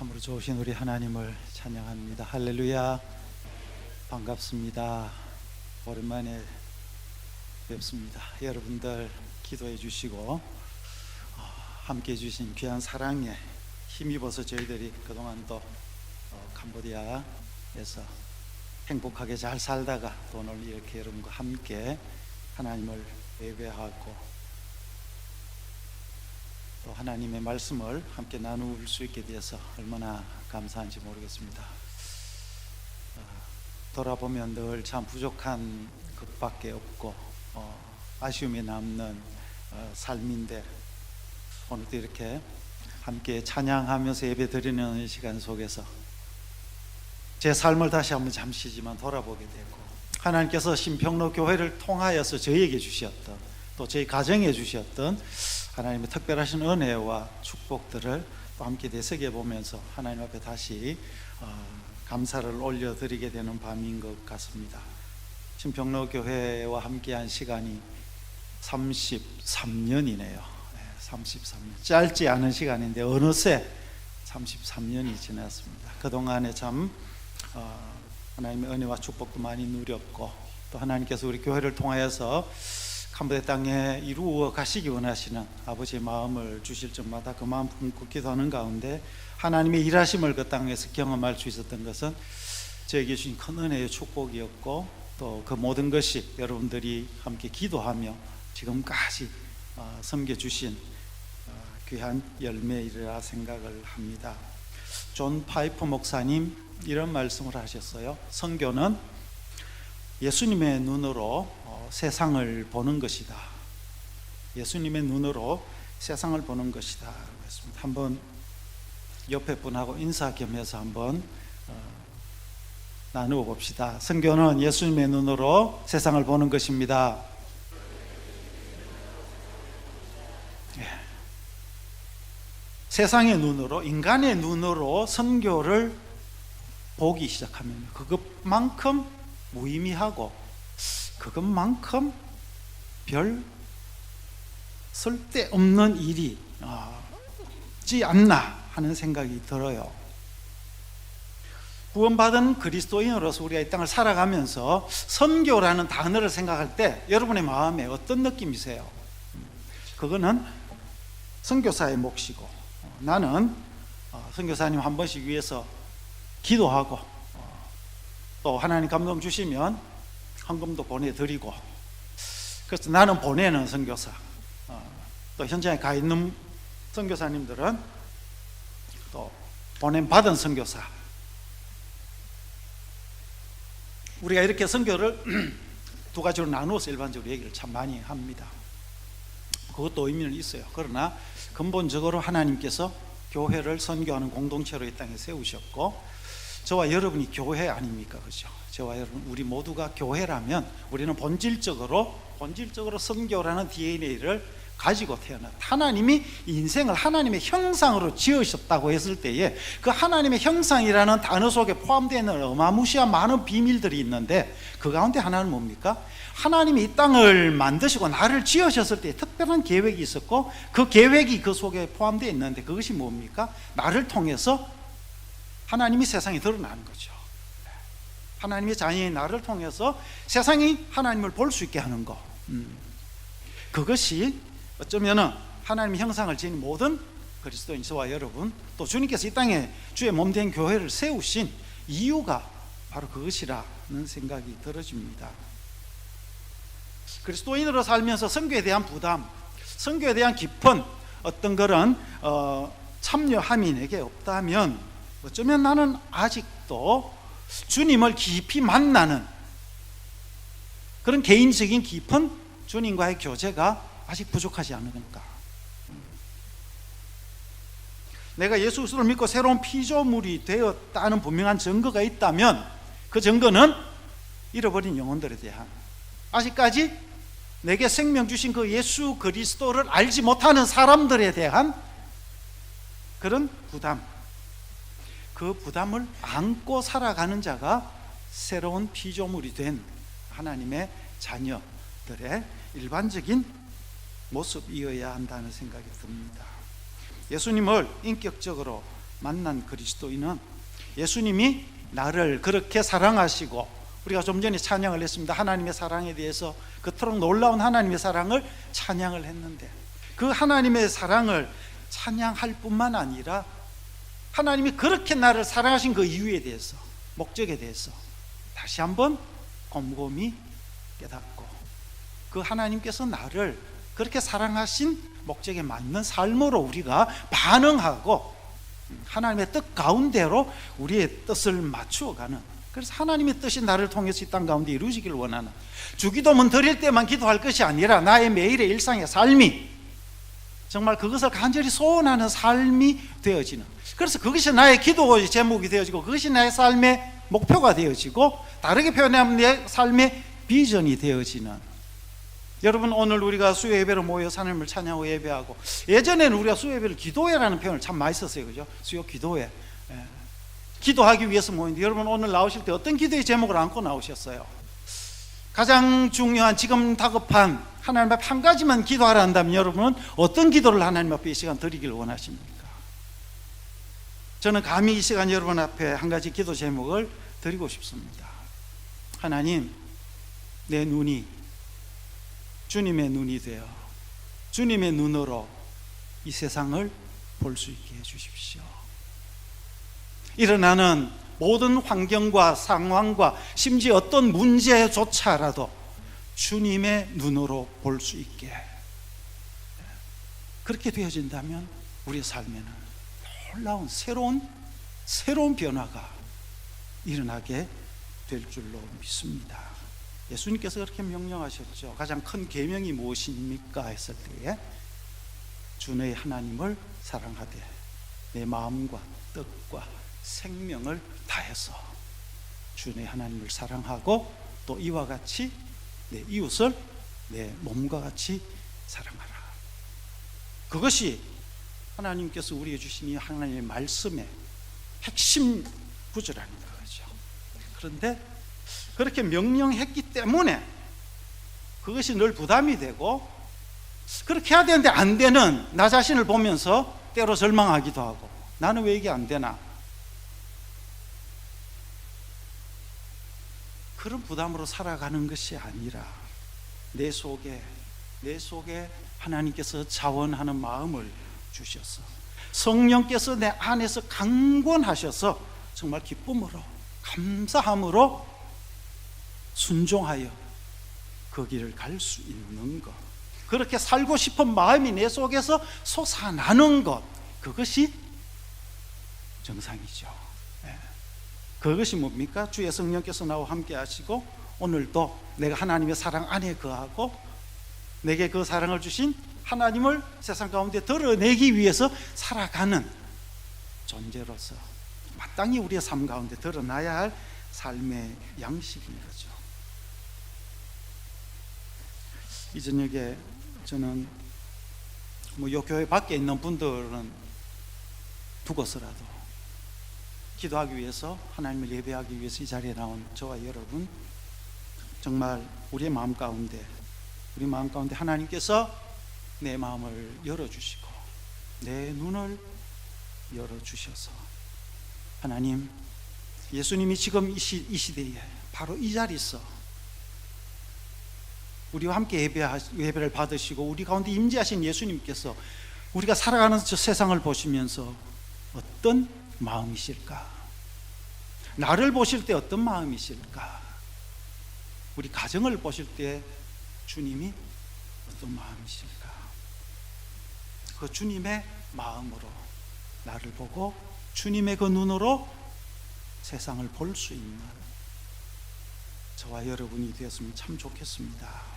참으로 좋으신 우리 하나님을 찬양합니다. 할렐루야. 반갑습니다. 오랜만에 뵙습니다. 여러분들 기도해 주시고 함께 해주신 귀한 사랑에 힘입어서 저희들이 그동안도 캄보디아에서 행복하게 잘 살다가 또 오늘 이렇게 여러분과 함께 하나님을 예배하고 또 하나님의 말씀을 함께 나눌 수 있게 되어서 얼마나 감사한지 모르겠습니다. 돌아보면 늘 참 부족한 것밖에 없고 아쉬움이 남는 삶인데 오늘도 이렇게 함께 찬양하면서 예배 드리는 시간 속에서 제 삶을 다시 한번 잠시지만 돌아보게 되고 하나님께서 신평로 교회를 통하여서 저희에게 주셨던 또 저희 가정에 주셨던 하나님의 특별하신 은혜와 축복들을 또 함께 되새겨 보면서 하나님 앞에 다시 감사를 올려드리게 되는 밤인 것 같습니다. 신평로 교회와 함께한 시간이 33년이네요. 33년 짧지 않은 시간인데 어느새 33년이 지났습니다. 그동안에 참 하나님의 은혜와 축복도 많이 누렸고 또 하나님께서 우리 교회를 통하여서 캄보디아 땅에 이루어 가시기 원하시는 아버지의 마음을 주실 적마다 그 마음 품고 기도하는 가운데 하나님의 일하심을 그 땅에서 경험할 수 있었던 것은 저에게 주신 큰 은혜의 축복이었고 또 그 모든 것이 여러분들이 함께 기도하며 지금까지 섬겨주신 귀한 열매이라 생각을 합니다. 존 파이프 목사님 이런 말씀을 하셨어요. 선교는 예수님의 눈으로 세상을 보는 것이다. 예수님의 눈으로 세상을 보는 것이다. 그랬습니다. 한번 옆에 분하고 인사 겸해서 한번 나누어 봅시다. 선교는 예수님의 눈으로 세상을 보는 것입니다. 예. 세상의 눈으로, 인간의 눈으로 선교를 보기 시작하면 그것만큼 무의미하고 그것만큼 별 쓸데없는 일이 없지 않나 하는 생각이 들어요. 구원받은 그리스도인으로서 우리가 이 땅을 살아가면서 선교라는 단어를 생각할 때 여러분의 마음에 어떤 느낌이세요? 그거는 선교사의 몫이고 나는 선교사님 한 번씩 위해서 기도하고 또 하나님 감동 주시면 헌금도 보내드리고 그래서 나는 보내는 선교사 또 현장에 가 있는 선교사님들은 또 보냄받은 선교사 우리가 이렇게 선교를 두 가지로 나누어서 일반적으로 얘기를 참 많이 합니다. 그것도 의미는 있어요. 그러나 근본적으로 하나님께서 교회를 선교하는 공동체로 이 땅에 세우셨고 저와 여러분이 교회 아닙니까? 그렇죠? 저와 여러분 우리 모두가 교회라면 우리는 본질적으로 선교라는 DNA를 가지고 태어났다. 하나님이 인생을 하나님의 형상으로 지으셨다고 했을 때에 그 하나님의 형상이라는 단어 속에 포함되어 있는 어마무시한 많은 비밀들이 있는데 그 가운데 하나는 뭡니까? 하나님이 이 땅을 만드시고 나를 지으셨을 때 특별한 계획이 있었고 그 계획이 그 속에 포함되어 있는데 그것이 뭡니까? 나를 통해서 하나님이 세상에 드러나는 거죠. 하나님의 자녀인 나를 통해서 세상이 하나님을 볼 수 있게 하는 거. 그것이 어쩌면 하나님의 형상을 지닌 모든 그리스도인 저와 여러분 또 주님께서 이 땅에 주의 몸된 교회를 세우신 이유가 바로 그것이라는 생각이 들어집니다. 그리스도인으로 살면서 선교에 대한 부담, 선교에 대한 깊은 어떤 그런 참여함이 내게 없다면 어쩌면 나는 아직도 주님을 깊이 만나는 그런 개인적인 깊은 주님과의 교제가 아직 부족하지 않은가. 내가 예수 그리스도를 믿고 새로운 피조물이 되었다는 분명한 증거가 있다면 그 증거는 잃어버린 영혼들에 대한 아직까지 내게 생명 주신 그 예수 그리스도를 알지 못하는 사람들에 대한 그런 부담, 그 부담을 안고 살아가는 자가 새로운 피조물이 된 하나님의 자녀들의 일반적인 모습이어야 한다는 생각이 듭니다. 예수님을 인격적으로 만난 그리스도인은 예수님이 나를 그렇게 사랑하시고, 우리가 좀 전에 찬양을 했습니다. 하나님의 사랑에 대해서 그토록 놀라운 하나님의 사랑을 찬양을 했는데, 그 하나님의 사랑을 찬양할 뿐만 아니라 하나님이 그렇게 나를 사랑하신 그 이유에 대해서, 목적에 대해서 다시 한번 곰곰이 깨닫고, 그 하나님께서 나를 그렇게 사랑하신 목적에 맞는 삶으로 우리가 반응하고 하나님의 뜻 가운데로 우리의 뜻을 맞추어가는, 그래서 하나님의 뜻이 나를 통해서 이 땅 가운데 이루어지기를 원하는, 주기도문 드릴 때만 기도할 것이 아니라 나의 매일의 일상의 삶이 정말 그것을 간절히 소원하는 삶이 되어지는, 그래서 그것이 나의 기도의 제목이 되어지고 그것이 나의 삶의 목표가 되어지고, 다르게 표현하면 내 삶의 비전이 되어지는. 여러분, 오늘 우리가 수요 예배로 모여서 하나님을 찬양하고 예배하고, 예전에는 우리가 수요 예배를 기도회라는 표현을 참 많이 썼어요. 그죠? 수요 기도회. 기도하기 위해서 모이는데, 여러분 오늘 나오실 때 어떤 기도의 제목을 안고 나오셨어요? 가장 중요한, 지금 다급한 하나님 앞에 한 가지만 기도하라 한다면 여러분은 어떤 기도를 하나님 앞에 이 시간 드리기를 원하십니까? 저는 감히 이 시간 여러분 앞에 한 가지 기도 제목을 드리고 싶습니다. 하나님, 내 눈이 주님의 눈이 되어 주님의 눈으로 이 세상을 볼 수 있게 해주십시오. 일어나는 모든 환경과 상황과 심지어 어떤 문제조차라도 주님의 눈으로 볼 수 있게, 그렇게 되어진다면 우리의 삶에는 놀라운 새로운 변화가 일어나게 될 줄로 믿습니다. 예수님께서 그렇게 명령하셨죠. 가장 큰 계명이 무엇입니까 했을 때에, 주 너의 하나님을 사랑하되 내 마음과 뜻과 생명을 다해서 주 너의 하나님을 사랑하고, 또 이와 같이 내 이웃을 내 몸과 같이 사랑하라. 그것이 하나님께서 우리에게 주신 이 하나님의 말씀의 핵심 구절입니다. 그렇죠? 그런데 그렇게 명령했기 때문에 그것이 늘 부담이 되고, 그렇게 해야 되는데 안 되는 나 자신을 보면서 때로 절망하기도 하고, 나는 왜 이게 안 되나, 그런 부담으로 살아가는 것이 아니라 내 속에 하나님께서 자원하는 마음을 주셔서 성령께서 내 안에서 강권하셔서 정말 기쁨으로 감사함으로 순종하여 그 길을 갈 수 있는 것, 그렇게 살고 싶은 마음이 내 속에서 솟아나는 것, 그것이 정상이죠. 그것이 뭡니까? 주의 성령께서 나와 함께 하시고, 오늘도 내가 하나님의 사랑 안에 거하고 내게 그 사랑을 주신 하나님을 세상 가운데 드러내기 위해서 살아가는 존재로서 마땅히 우리의 삶 가운데 드러나야 할 삶의 양식인 거죠. 이 저녁에 저는 이 교회 밖에 있는 분들은 두고서라도 기도하기 위해서, 하나님을 예배하기 위해서 이 자리에 나온 저와 여러분, 정말 우리 마음 가운데 하나님께서 내 마음을 열어주시고 내 눈을 열어주셔서, 하나님, 예수님이 지금 이 시대에 바로 이 자리에서 우리와 함께 예배를 받으시고 우리 가운데 임재하신 예수님께서 우리가 살아가는 저 세상을 보시면서 어떤 마음이실까? 나를 보실 때 어떤 마음이실까? 우리 가정을 보실 때 주님이 어떤 마음이실까? 그 주님의 마음으로 나를 보고 주님의 그 눈으로 세상을 볼 수 있는 저와 여러분이 되었으면 참 좋겠습니다.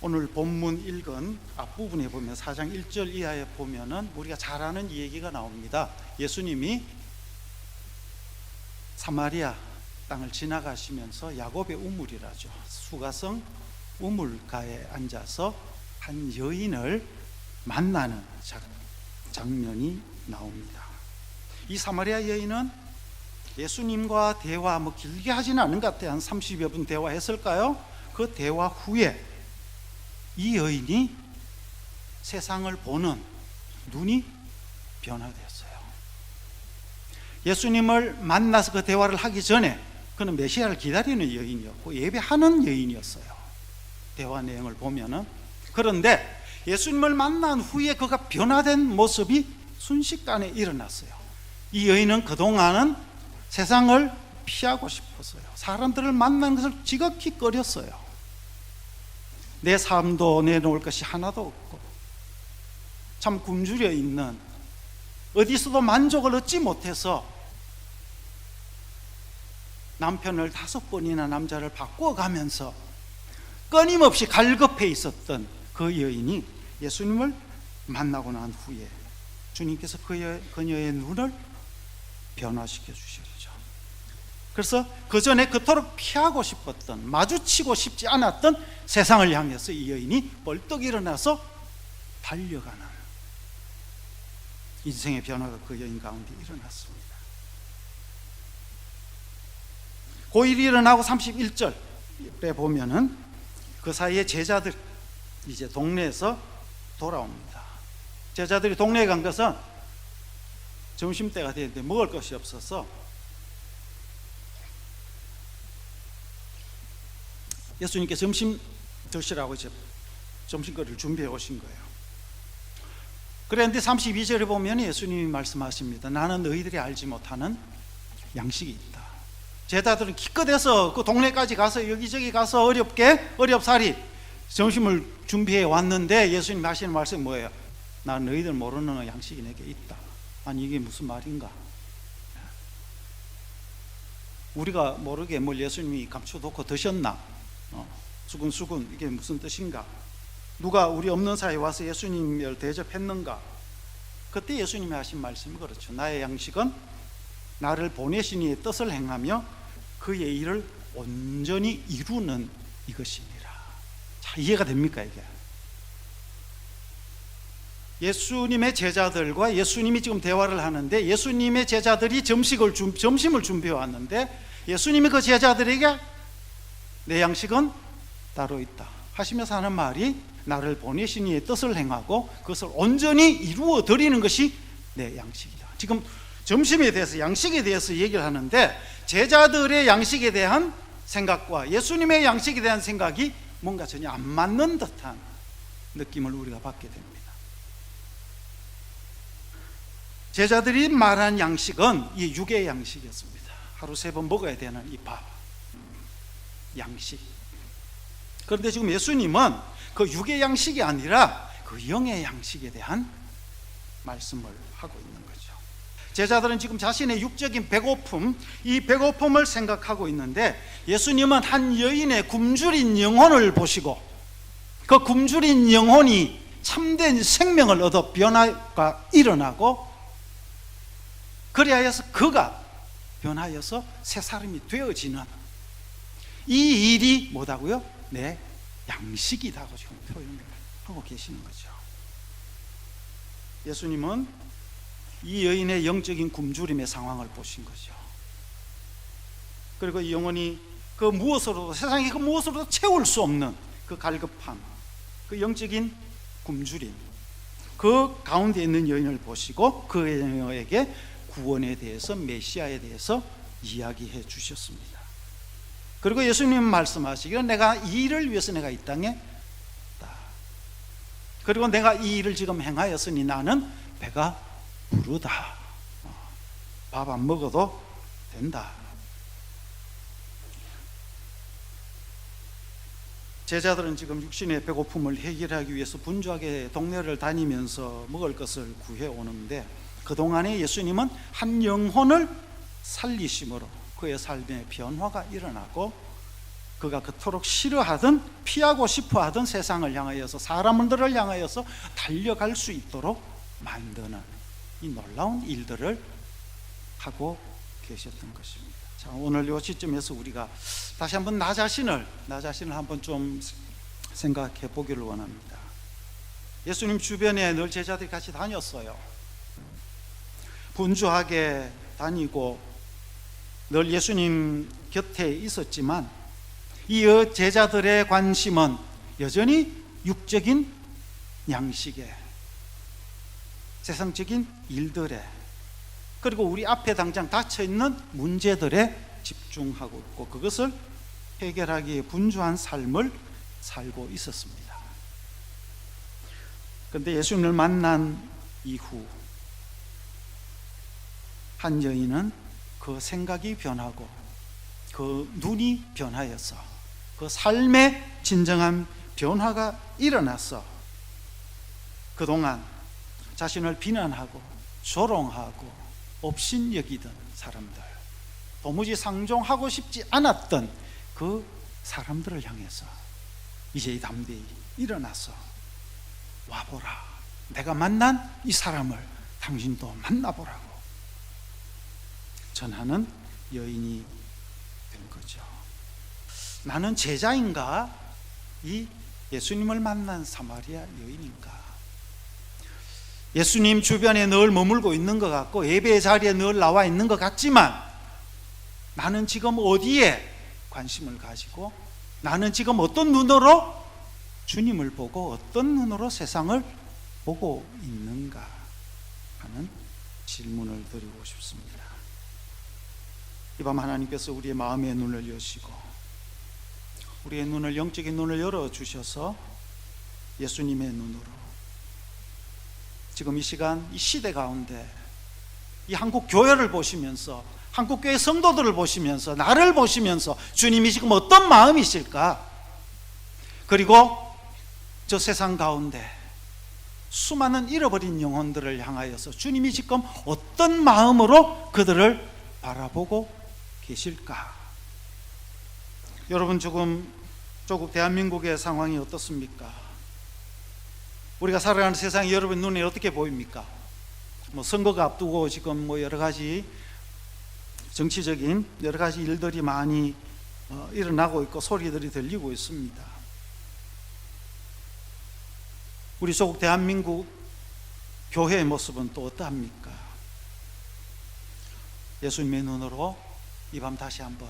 오늘 본문 읽은 앞부분에 보면 4장 1절 이하에 보면은 우리가 잘 아는 이 얘기가 나옵니다. 예수님이 사마리아 땅을 지나가시면서 야곱의 우물이라죠, 수가성 우물가에 앉아서 한 여인을 만나는 장면이 나옵니다. 이 사마리아 여인은 예수님과 대화 길게 하지는 않은 것 같아요. 한 30여 분 대화했을까요? 그 대화 후에 이 여인이 세상을 보는 눈이 변화되었어요. 예수님을 만나서 그 대화를 하기 전에 그는 메시아를 기다리는 여인이었고 예배하는 여인이었어요. 대화 내용을 보면은. 그런데 예수님을 만난 후에 그가 변화된 모습이 순식간에 일어났어요. 이 여인은 그동안은 세상을 피하고 싶었어요. 사람들을 만나는 것을 지극히 꺼렸어요. 내 삶도 내놓을 것이 하나도 없고 참 굶주려 있는, 어디서도 만족을 얻지 못해서 남편을 5번이나 남자를 바꿔가면서 끊임없이 갈급해 있었던 그 여인이 예수님을 만나고 난 후에 주님께서 그녀의 눈을 변화시켜 주셨죠. 그래서 그 전에 그토록 피하고 싶었던, 마주치고 싶지 않았던 세상을 향해서 이 여인이 벌떡 일어나서 달려가는 인생의 변화가 그 여인 가운데 일어났습니다. 그 일이 일어나고 31절에 보면은 그 사이에 제자들 이제 동네에서 돌아옵니다. 제자들이 동네에 간 것은 점심때가 되는데 먹을 것이 없어서 예수님께 점심 드시라고 이제 점심거리를 준비해 오신 거예요. 그런데 32절에 보면 예수님이 말씀하십니다. 나는 너희들이 알지 못하는 양식이 있다. 제자들은 기껏해서 그 동네까지 가서 여기저기 가서 어렵사리 점심을 준비해 왔는데 예수님 하시는 말씀이 뭐예요? 나 너희들 모르는 양식이 내게 있다. 아니 이게 무슨 말인가? 우리가 모르게 뭘 예수님이 감춰놓고 드셨나? 수근수근 이게 무슨 뜻인가? 누가 우리 없는 사이에 와서 예수님을 대접했는가? 그때 예수님이 하신 말씀이 그렇죠. 나의 양식은 나를 보내신 이의 뜻을 행하며 그의 일을 온전히 이루는 이것이니라. 자, 이해가 됩니까 이게? 예수님의 제자들과 예수님이 지금 대화를 하는데 예수님의 제자들이 점심을 준비해 왔는데 예수님이 그 제자들에게 내 양식은 따로 있다 하시면서 하는 말이 나를 보내신 이의 뜻을 행하고 그것을 온전히 이루어 드리는 것이 내 양식이다. 지금 점심에 대해서 양식에 대해서 얘기를 하는데 제자들의 양식에 대한 생각과 예수님의 양식에 대한 생각이 뭔가 전혀 안 맞는 듯한 느낌을 우리가 받게 됩니다. 제자들이 말한 양식은 이 육의 양식이었습니다. 하루 3번 먹어야 되는 이 밥, 양식. 그런데 지금 예수님은 그 육의 양식이 아니라 그 영의 양식에 대한 말씀을 하고 있는 거죠. 제자들은 지금 자신의 육적인 배고픔, 이 배고픔을 생각하고 있는데 예수님은 한 여인의 굶주린 영혼을 보시고 그 굶주린 영혼이 참된 생명을 얻어 변화가 일어나고 그리하여서 그가 변하여서 새 사람이 되어지는 이 일이 뭐다고요? 내 양식이라고 지금 표현을 하고 계시는 거죠. 예수님은 이 여인의 영적인 굶주림의 상황을 보신 거죠. 그리고 이 영혼이 그 무엇으로도 세상에 그 무엇으로도 채울 수 없는 그 갈급함, 그 영적인 굶주림, 그 가운데 있는 여인을 보시고 그에게 구원에 대해서 메시아에 대해서 이야기해 주셨습니다. 그리고 예수님은 말씀하시기를 내가 이 일을 위해서 내가 이 땅에 왔다. 그리고 내가 이 일을 지금 행하였으니 나는 배가 부르다. 밥 안 먹어도 된다. 제자들은 지금 육신의 배고픔을 해결하기 위해서 분주하게 동네를 다니면서 먹을 것을 구해 오는데 그동안에 예수님은 한 영혼을 살리심으로 그의 삶에 변화가 일어나고 그가 그토록 싫어하던 피하고 싶어하던 세상을 향하여서 사람들을 향하여서 달려갈 수 있도록 만드는 이 놀라운 일들을 하고 계셨던 것입니다. 자, 오늘 이 시점에서 우리가 다시 한번 나 자신을 한번 좀 생각해 보기를 원합니다. 예수님 주변에 늘 제자들이 같이 다녔어요. 분주하게 다니고 늘 예수님 곁에 있었지만 이 제자들의 관심은 여전히 육적인 양식에 세상적인 일들에, 그리고 우리 앞에 당장 닥쳐있는 문제들에 집중하고 있고 그것을 해결하기에 분주한 삶을 살고 있었습니다. 그런데 예수님을 만난 이후 한 여인은 그 생각이 변하고 그 눈이 변하여서 그 삶의 진정한 변화가 일어나서 그동안 자신을 비난하고 조롱하고 업신여기던 사람들, 도무지 상종하고 싶지 않았던 그 사람들을 향해서 이제 담대히 일어나서 와보라, 내가 만난 이 사람을 당신도 만나보라고 전하는 여인이 된 거죠. 나는 제자인가? 이 예수님을 만난 사마리아 여인인가? 예수님 주변에 늘 머물고 있는 것 같고 예배의 자리에 늘 나와 있는 것 같지만 나는 지금 어디에 관심을 가지고, 나는 지금 어떤 눈으로 주님을 보고 어떤 눈으로 세상을 보고 있는가 하는 질문을 드리고 싶습니다. 이 밤 하나님께서 우리의 마음의 눈을 여시고 우리의 눈을, 영적인 눈을 열어주셔서 예수님의 눈으로 지금 이 시간, 이 시대 가운데 이 한국 교회를 보시면서, 한국 교회 성도들을 보시면서, 나를 보시면서 주님이 지금 어떤 마음이실까? 그리고 저 세상 가운데 수많은 잃어버린 영혼들을 향하여서 주님이 지금 어떤 마음으로 그들을 바라보고 계실까? 여러분, 조국 대한민국의 상황이 어떻습니까? 우리가 살아가는 세상이 여러분 눈에 어떻게 보입니까? 선거가 앞두고 지금 여러 가지 정치적인 여러 가지 일들이 많이 일어나고 있고 소리들이 들리고 있습니다. 우리 조국 대한민국 교회의 모습은 또 어떠합니까? 예수님의 눈으로 이 밤 다시 한번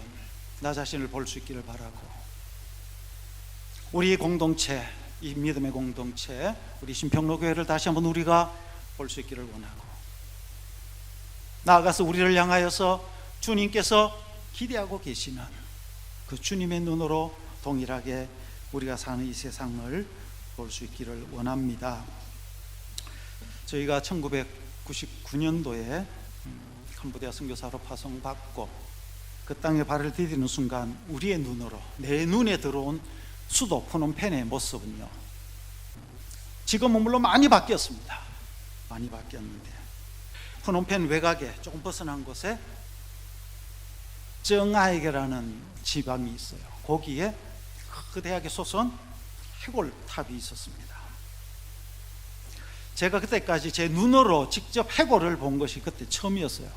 나 자신을 볼 수 있기를 바라고, 우리 공동체, 이 믿음의 공동체, 우리 신평로교회를 다시 한번 우리가 볼 수 있기를 원하고, 나아가서 우리를 향하여서 주님께서 기대하고 계시는 그 주님의 눈으로 동일하게 우리가 사는 이 세상을 볼 수 있기를 원합니다. 저희가 1999년도에 캄보디아 선교사로 파송받고 그 땅에 발을 디디는 순간 우리의 눈으로, 내 눈에 들어온 수도 프놈펜의 모습은요, 지금은 물론 많이 바뀌었습니다. 많이 바뀌었는데 프놈펜 외곽에 조금 벗어난 곳에 정아에게라는 지방이 있어요. 거기에 거대하게 솟은 해골탑이 있었습니다. 제가 그때까지 제 눈으로 직접 해골을 본 것이 그때 처음이었어요.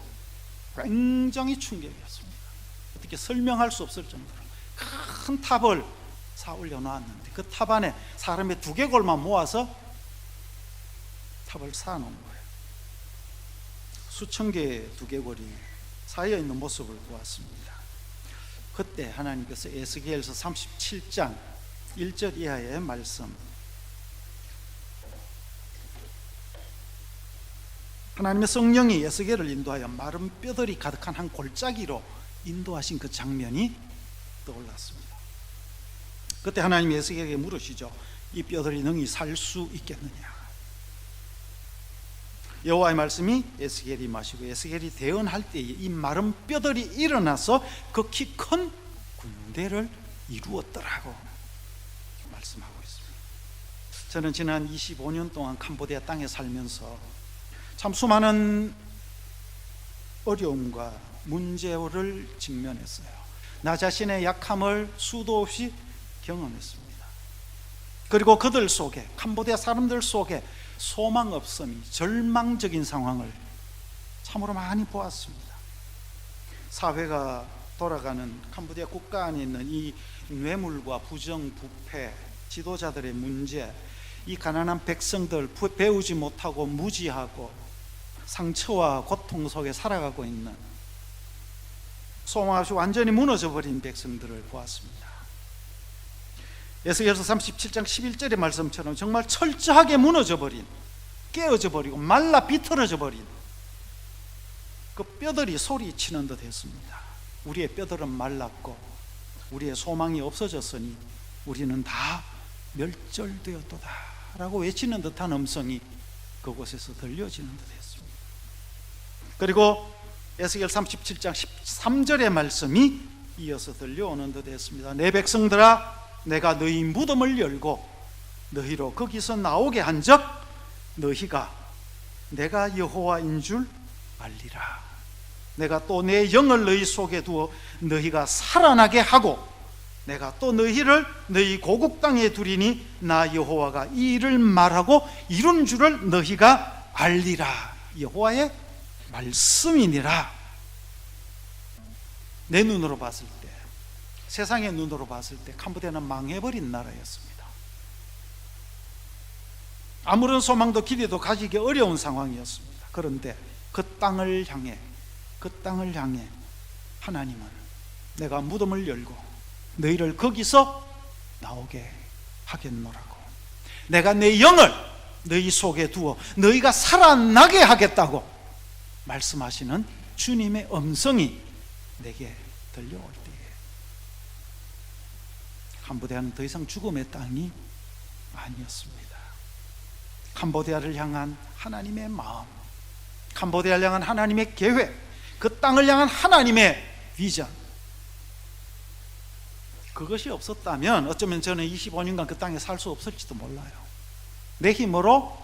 굉장히 충격이었습니다. 어떻게 설명할 수 없을 정도로 큰 탑을 사 올려놓았는데 그 탑 안에 사람의 두개골만 모아서 탑을 쌓아놓은 거예요. 수천 개의 두개골이 쌓여있는 모습을 보았습니다. 그때 하나님께서 에스겔서 37장 1절 이하의 말씀, 하나님의 성령이 에스겔을 인도하여 마른 뼈들이 가득한 한 골짜기로 인도하신 그 장면이 떠올랐습니다. 그때 하나님이 에스겔에게 물으시죠. 이 뼈들이 능히 살 수 있겠느냐? 여호와의 말씀이 에스겔이 마시고 에스겔이 대언할 때에 이 마른 뼈들이 일어나서 그 키 큰 군대를 이루었더라고 말씀하고 있습니다. 저는 지난 25년 동안 캄보디아 땅에 살면서 참 수많은 어려움과 문제를 직면했어요. 나 자신의 약함을 수도 없이 경험했습니다. 그리고 그들 속에, 캄보디아 사람들 속에 소망 없음이, 절망적인 상황을 참으로 많이 보았습니다. 사회가 돌아가는 캄보디아 국가 안에 있는 이 뇌물과 부정, 부패, 지도자들의 문제, 이 가난한 백성들, 배우지 못하고 무지하고 상처와 고통 속에 살아가고 있는, 소망 없이 완전히 무너져버린 백성들을 보았습니다. 에스겔서 37장 11절의 말씀처럼 정말 철저하게 무너져버린 깨어져 버리고 말라 비틀어져 버린 그 뼈들이 소리치는 듯 했습니다. 우리의 뼈들은 말랐고 우리의 소망이 없어졌으니 우리는 다 멸절되었도다 라고 외치는 듯한 음성이 그곳에서 들려지는 듯 했습니다. 그리고 에스겔 37장 13절의 말씀이 이어서 들려오는 듯 했습니다. 내 백성들아, 내가 너희 무덤을 열고 너희로 거기서 나오게 한즉 너희가 내가 여호와인 줄 알리라. 내가 또 내 영을 너희 속에 두어 너희가 살아나게 하고 내가 또 너희를 너희 고국 땅에 두리니 나 여호와가 이 일을 말하고 이룬 줄을 너희가 알리라. 여호와의 말씀이니라. 내 눈으로 봤을 때, 세상의 눈으로 봤을 때 캄보디아는 망해버린 나라였습니다. 아무런 소망도 기대도 가지기 어려운 상황이었습니다. 그런데 그 땅을 향해 하나님은 내가 무덤을 열고 너희를 거기서 나오게 하겠노라고, 내가 내 영을 너희 속에 두어 너희가 살아나게 하겠다고 말씀하시는 주님의 음성이 내게 들려올 때에 캄보디아는 더 이상 죽음의 땅이 아니었습니다. 캄보디아를 향한 하나님의 마음, 캄보디아를 향한 하나님의 계획, 그 땅을 향한 하나님의 비전, 그것이 없었다면 어쩌면 저는 25년간 그 땅에 살 수 없을지도 몰라요. 내 힘으로,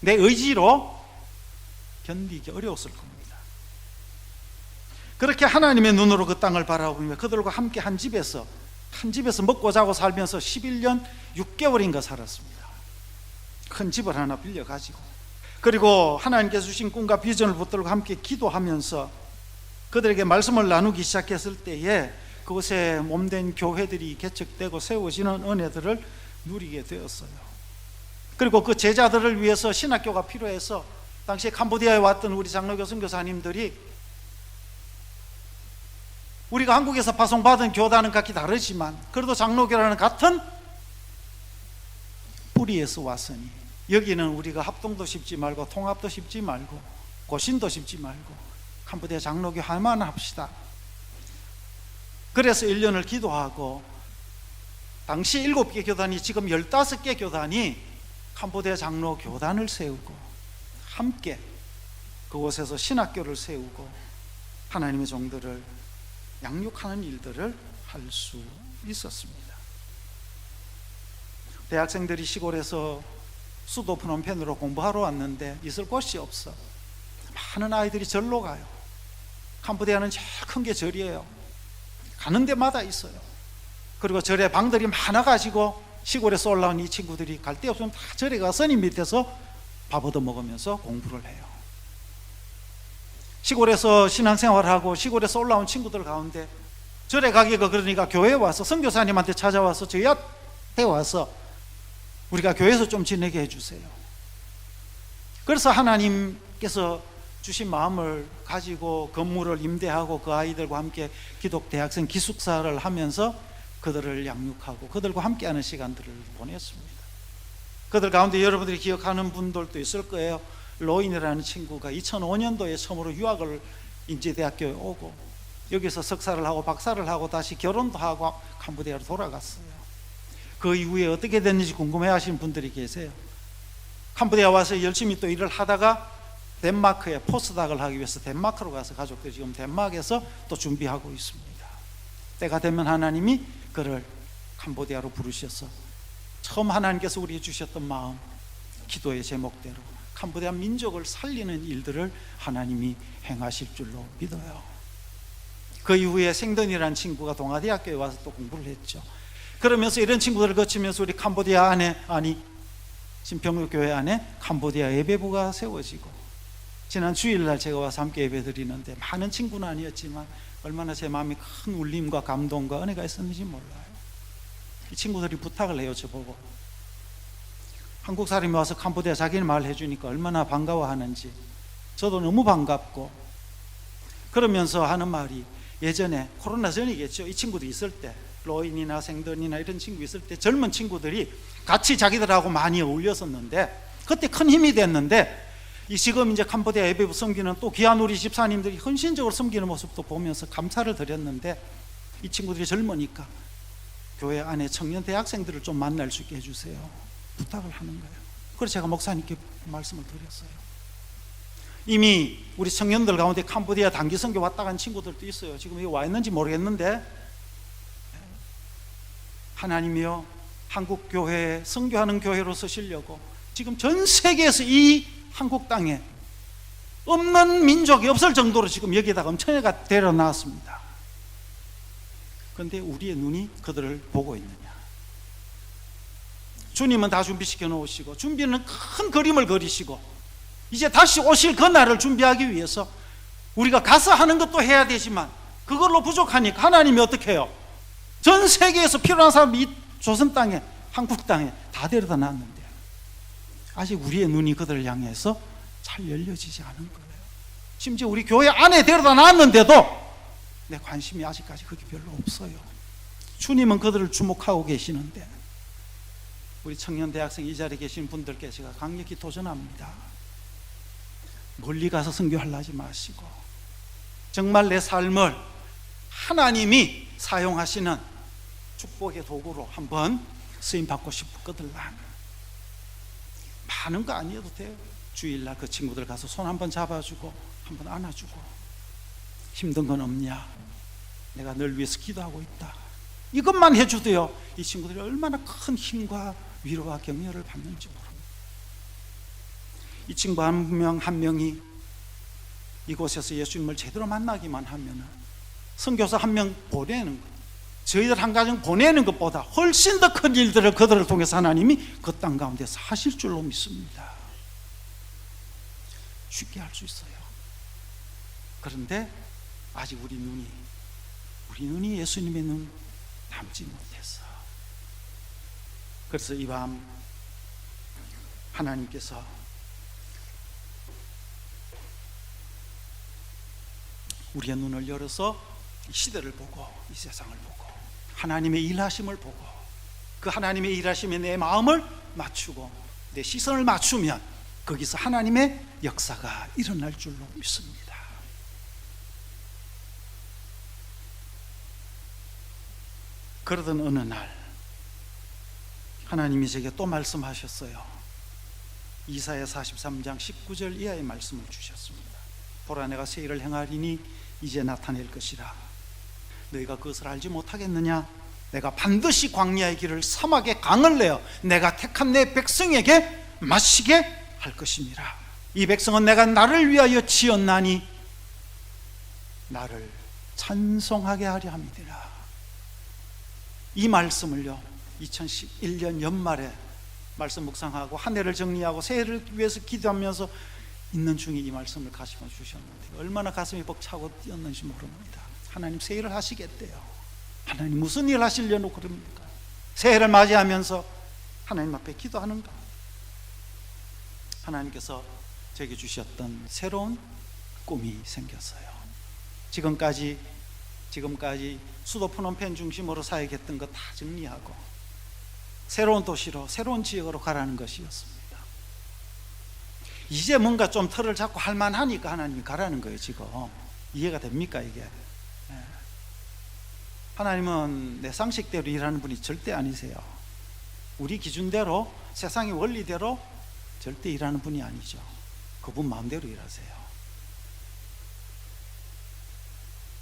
내 의지로 견디기 어려웠을 겁니다. 그렇게 하나님의 눈으로 그 땅을 바라보며 그들과 함께 한 집에서 먹고 자고 살면서 11년 6개월인가 살았습니다. 큰 집을 하나 빌려가지고, 그리고 하나님께서 주신 꿈과 비전을 붙들고 함께 기도하면서 그들에게 말씀을 나누기 시작했을 때에 그곳에 몸된 교회들이 개척되고 세워지는 은혜들을 누리게 되었어요. 그리고 그 제자들을 위해서 신학교가 필요해서 당시에 캄보디아에 왔던 우리 장로교 선교사님들이, 우리가 한국에서 파송받은 교단은 각기 다르지만 그래도 장로교라는 같은 뿌리에서 왔으니 여기는 우리가 합동도 쉽지 말고 통합도 쉽지 말고 고신도 쉽지 말고 캄보디아 장로교 하나만 합시다. 그래서 1년을 기도하고 당시 7개 교단이 지금 15개 교단이 캄보디아 장로 교단을 세우고 함께 그곳에서 신학교를 세우고 하나님의 종들을 양육하는 일들을 할 수 있었습니다. 대학생들이 시골에서 수도 프놈펜으로 공부하러 왔는데 있을 곳이 없어 많은 아이들이 절로 가요. 캄보디아는 제일 큰 게 절이에요. 가는 데마다 있어요. 그리고 절에 방들이 많아가지고 시골에서 올라온 이 친구들이 갈 데 없으면 다 절에 가서 스님 밑에서 밥 얻어 먹으면서 공부를 해요. 시골에서 신앙생활하고 시골에서 올라온 친구들 가운데 절에 가기가 그러니까 교회에 와서 선교사님한테 찾아와서 저희한테 와서 우리가 교회에서 좀 지내게 해주세요. 그래서 하나님께서 주신 마음을 가지고 건물을 임대하고 그 아이들과 함께 기독 대학생 기숙사를 하면서 그들을 양육하고 그들과 함께하는 시간들을 보냈습니다. 그들 가운데 여러분들이 기억하는 분들도 있을 거예요. 로인이라는 친구가 2005년도에 처음으로 유학을 인제대학교에 오고 여기서 석사를 하고 박사를 하고 다시 결혼도 하고 캄보디아로 돌아갔어요. 그 이후에 어떻게 됐는지 궁금해 하시는 분들이 계세요. 캄보디아 와서 열심히 또 일을 하다가 덴마크에 포스닥을 하기 위해서 덴마크로 가서 가족들이 지금 덴마크에서 또 준비하고 있습니다. 때가 되면 하나님이 그를 캄보디아로 부르셔서 처음 하나님께서 우리에게 주셨던 마음, 기도의 제목대로 캄보디아 민족을 살리는 일들을 하나님이 행하실 줄로 믿어요. 그 이후에 생던이라는 친구가 동아대학교에 와서 또 공부를 했죠. 그러면서 이런 친구들을 거치면서 우리 캄보디아 안에, 진평교회 안에 캄보디아 예배부가 세워지고, 지난 주일날 제가 와서 함께 예배 드리는데 많은 친구는 아니었지만 얼마나 제 마음이 큰 울림과 감동과 은혜가 있었는지 몰라요. 이 친구들이 부탁을 해요. 저보고 한국 사람이 와서 캄보디아 자기네 말 해주니까 얼마나 반가워하는지. 저도 너무 반갑고, 그러면서 하는 말이, 예전에 코로나 전이겠죠. 이 친구도 있을 때, 로인이나 생던이나 이런 친구 있을 때 젊은 친구들이 같이 자기들하고 많이 어울렸었는데 그때 큰 힘이 됐는데, 이 지금 이제 캄보디아 예배부 섬기는 또 귀한 우리 집사님들이 헌신적으로 섬기는 모습도 보면서 감사를 드렸는데, 이 친구들이 젊으니까 교회 안에 청년 대학생들을 좀 만날 수 있게 해주세요, 부탁을 하는 거예요. 그래서 제가 목사님께 말씀을 드렸어요. 이미 우리 청년들 가운데 캄보디아 단기 선교 왔다 간 친구들도 있어요. 지금 여기 와 있는지 모르겠는데, 하나님이여 한국 교회에 선교하는 교회로 쓰시려고 지금 전 세계에서 이 한국 땅에 없는 민족이 없을 정도로 지금 여기다가 엄청나게 데려놨습니다. 그런데 우리의 눈이 그들을 보고 있느냐? 주님은 다 준비시켜 놓으시고 준비는 큰 그림을 그리시고 이제 다시 오실 그 날을 준비하기 위해서 우리가 가서 하는 것도 해야 되지만 그걸로 부족하니까 하나님이 어떻게 해요? 전 세계에서 필요한 사람 이 조선 땅에, 한국 땅에 다 데려다 놨는데 아직 우리의 눈이 그들을 향해서 잘 열려지지 않은 거예요. 심지어 우리 교회 안에 데려다 놨는데도 내 관심이 아직까지 그게 별로 없어요. 주님은 그들을 주목하고 계시는데, 우리 청년 대학생 이 자리에 계신 분들께 제가 강력히 도전합니다. 멀리 가서 선교하려 하지 마시고 정말 내 삶을 하나님이 사용하시는 축복의 도구로 한번 쓰임받고 싶거들라. 많은 거 아니어도 돼요. 주일날 그 친구들 가서 손 한번 잡아주고 한번 안아주고, 힘든 건 없냐? 내가 널 위해서 기도하고 있다. 이것만 해줘도요, 이 친구들이 얼마나 큰 힘과 위로와 격려를 받는지 모릅니다. 이 친구 한 명 한 명이 이곳에서 예수님을 제대로 만나기만 하면은 선교사 한 명 보내는 것, 저희들 한 가정 보내는 것보다 훨씬 더 큰 일들을 그들을 통해서 하나님이 그 땅 가운데서 하실 줄로 믿습니다. 쉽게 할 수 있어요. 그런데 아직 우리 눈이 예수님의 눈 담지 못했어. 그래서 이 밤 하나님께서 우리의 눈을 열어서 이 시대를 보고 이 세상을 보고 하나님의 일하심을 보고 그 하나님의 일하심에 내 마음을 맞추고 내 시선을 맞추면 거기서 하나님의 역사가 일어날 줄로 믿습니다. 그러던 어느 날 하나님이 제게 또 말씀하셨어요. 이사야 43장 19절 이하의 말씀을 주셨습니다. 보라, 내가 새 일을 행하리니 이제 나타낼 것이라. 너희가 그것을 알지 못하겠느냐? 내가 반드시 광야의 길을 사막의 강을 내어 내가 택한 내 백성에게 마시게 할 것임이라. 이 백성은 내가 나를 위하여 지었나니 나를 찬송하게 하려 함이니라. 이 말씀을요, 2011년 연말에 말씀 묵상하고 한 해를 정리하고 새해를 위해서 기도하면서 있는 중에 이 말씀을 가시며 주셨는데 얼마나 가슴이 벅차고 뛰었는지 모릅니다. 하나님 새해를 하시겠대요. 하나님 무슨 일을 하시려고 그럽니까? 새해를 맞이하면서 하나님 앞에 기도하는가? 하나님께서 제게 주셨던 새로운 꿈이 생겼어요. 지금까지 수도 프놈펜 중심으로 사역했던 거 다 정리하고 새로운 도시로, 새로운 지역으로 가라는 것이었습니다. 이제 뭔가 좀 틀을 잡고 할만하니까 하나님이 가라는 거예요. 지금 이해가 됩니까 이게? 하나님은 내 상식대로 일하는 분이 절대 아니세요. 우리 기준대로, 세상의 원리대로 절대 일하는 분이 아니죠. 그분 마음대로 일하세요.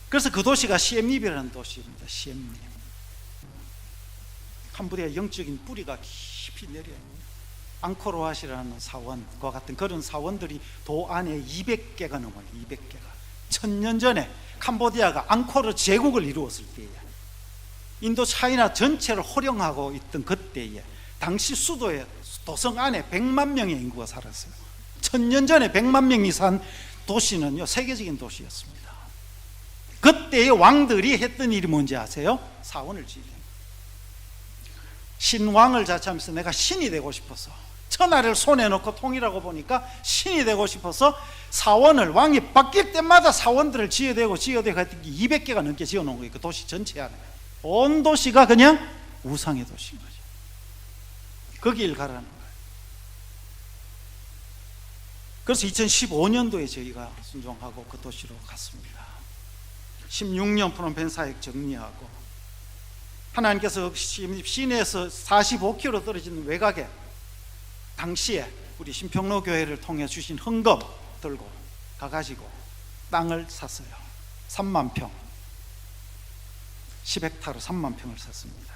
그래서 그 도시가 시엠립이라는 도시입니다. 시엠립. 캄보디아의 영적인 뿌리가 깊이 내려요. 앙코르왓이라는 사원과 같은 그런 사원들이 도 안에 200개가 넘어요. 200개가. 1000년 전에 캄보디아가 앙코르 제국을 이루었을 때에, 인도 차이나 전체를 호령하고 있던 그때에 당시 수도의 도성 안에 100만 명의 인구가 살았어요. 1000년 전에 100만 명이 산 도시는요, 세계적인 도시였습니다. 그때의 왕들이 했던 일이 뭔지 아세요? 사원을 지으려. 신왕을 자처하면서 내가 신이 되고 싶어서, 천하를 손에 넣고 통일하고 보니까 신이 되고 싶어서 사원을, 왕이 바뀔 때마다 사원들을 지어대고 200개가 넘게 지어놓은 거예요. 그 도시 전체 안에. 온 도시가 그냥 우상의 도시인 거죠. 거길 가라는 거예요. 그래서 2015년도에 저희가 순종하고 그 도시로 갔습니다. 16년 프놈펜 사역 정리하고, 하나님께서 시내에서 45km 떨어진 외곽에 당시에 우리 신평로 교회를 통해 주신 헌금 들고 가가지고 땅을 샀어요. 3만 평, 10헥타르 3만 평을 샀습니다.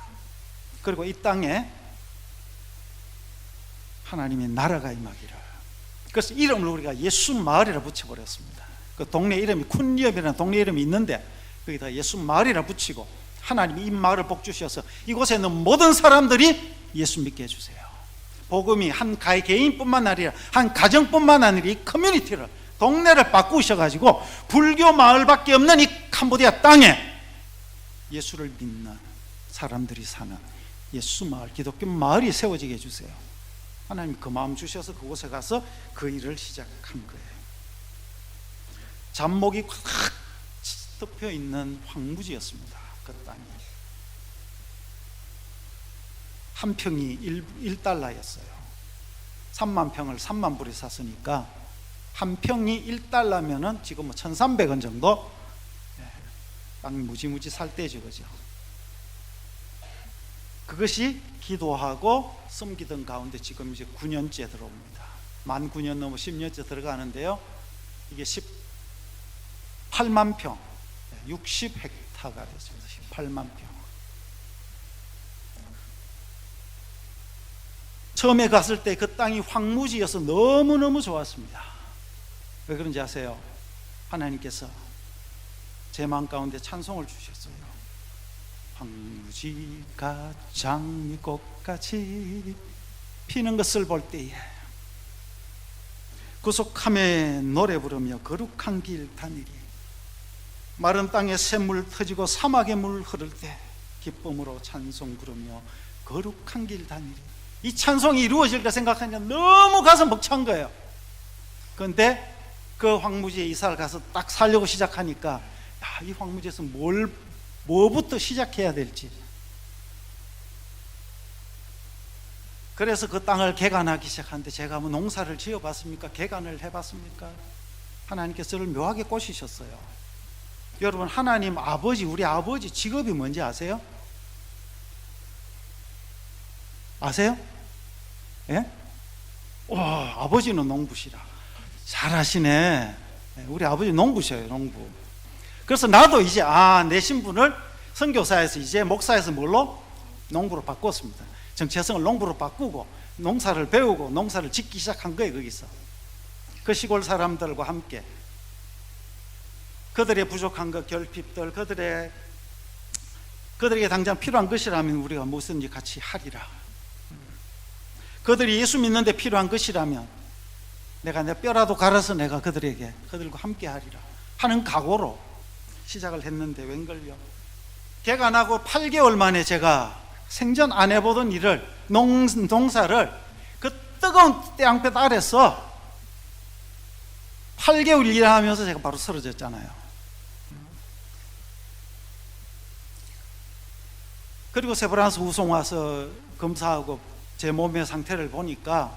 그리고 이 땅에 하나님의 나라가 임하기를, 그래서 이름을 우리가 예수 마을이라 붙여버렸습니다. 그 동네 이름이 쿤리엄이라는 동네 이름이 있는데 거기다 예수 마을이라 붙이고, 하나님이 이 마을을 복 주셔서 이곳에 있는 모든 사람들이 예수 믿게 해주세요. 복음이 한 개인뿐만 아니라 한 가정뿐만 아니라 이 커뮤니티를, 동네를 바꾸셔가지고 불교 마을밖에 없는 이 캄보디아 땅에 예수를 믿는 사람들이 사는 예수 마을, 기독교 마을이 세워지게 해주세요. 하나님 그 마음 주셔서 그곳에 가서 그 일을 시작한 거예요. 잡목이 확 덮여 있는 황무지였습니다. 그 땅이 한 평이 1달러였어요. 3만 평을 3만 불에 샀으니까 한 평이 1달러면은 지금 1,300원 정도 땅 무지무지 살 때죠, 그죠? 그것이 기도하고 섬기던 가운데 지금 이제 9년째 들어옵니다. 만 9년 넘어 10년째 들어가는데요. 이게 18만 평, 60헥타가 됐습니다. 18만 평. 처음에 갔을 때 그 땅이 황무지여서 너무너무 좋았습니다. 왜 그런지 아세요? 하나님께서 제 마음 가운데 찬송을 주셨어요. 황무지가 장미꽃같이 피는 것을 볼 때에 구속함에 노래 부르며 거룩한 길 다니리, 마른 땅에 샘물 터지고 사막에 물 흐를 때 기쁨으로 찬송 부르며 거룩한 길 다니리. 이 찬송이 이루어질까 생각하니까 너무 가슴 벅찬 거예요. 그런데 그 황무지에 이사를 가서 딱 살려고 시작하니까 이 황무지에서 뭐부터 시작해야 될지, 그래서 그 땅을 개간하기 시작하는데, 제가 뭐 농사를 지어봤습니까? 개간을 해봤습니까? 하나님께서 저를 묘하게 꼬시셨어요. 여러분, 하나님 아버지, 우리 아버지 직업이 뭔지 아세요? 아세요? 예? 와, 아버지는 농부시라. 잘하시네. 우리 아버지 농부셔요, 농부. 그래서 나도 이제 내 신분을 선교사에서 이제 목사에서 뭘로? 농부로 바꿨습니다. 정체성을 농부로 바꾸고 농사를 배우고 농사를 짓기 시작한 거예요. 거기서 그 시골 사람들과 함께 그들의 부족한 것, 결핍들, 그들에게 당장 필요한 것이라면 우리가 무엇인지 같이 하리라. 그들이 예수 믿는데 필요한 것이라면 내가 내 뼈라도 갈아서 내가 그들과 함께 하리라 하는 각오로 시작을 했는데, 웬걸요, 개간하고 8개월 만에 제가 생전 안 해보던 일을, 농사를 그 뜨거운 땅볕 아래서 8개월 일하면서 제가 바로 쓰러졌잖아요. 그리고 세브란스 후송 와서 검사하고 제 몸의 상태를 보니까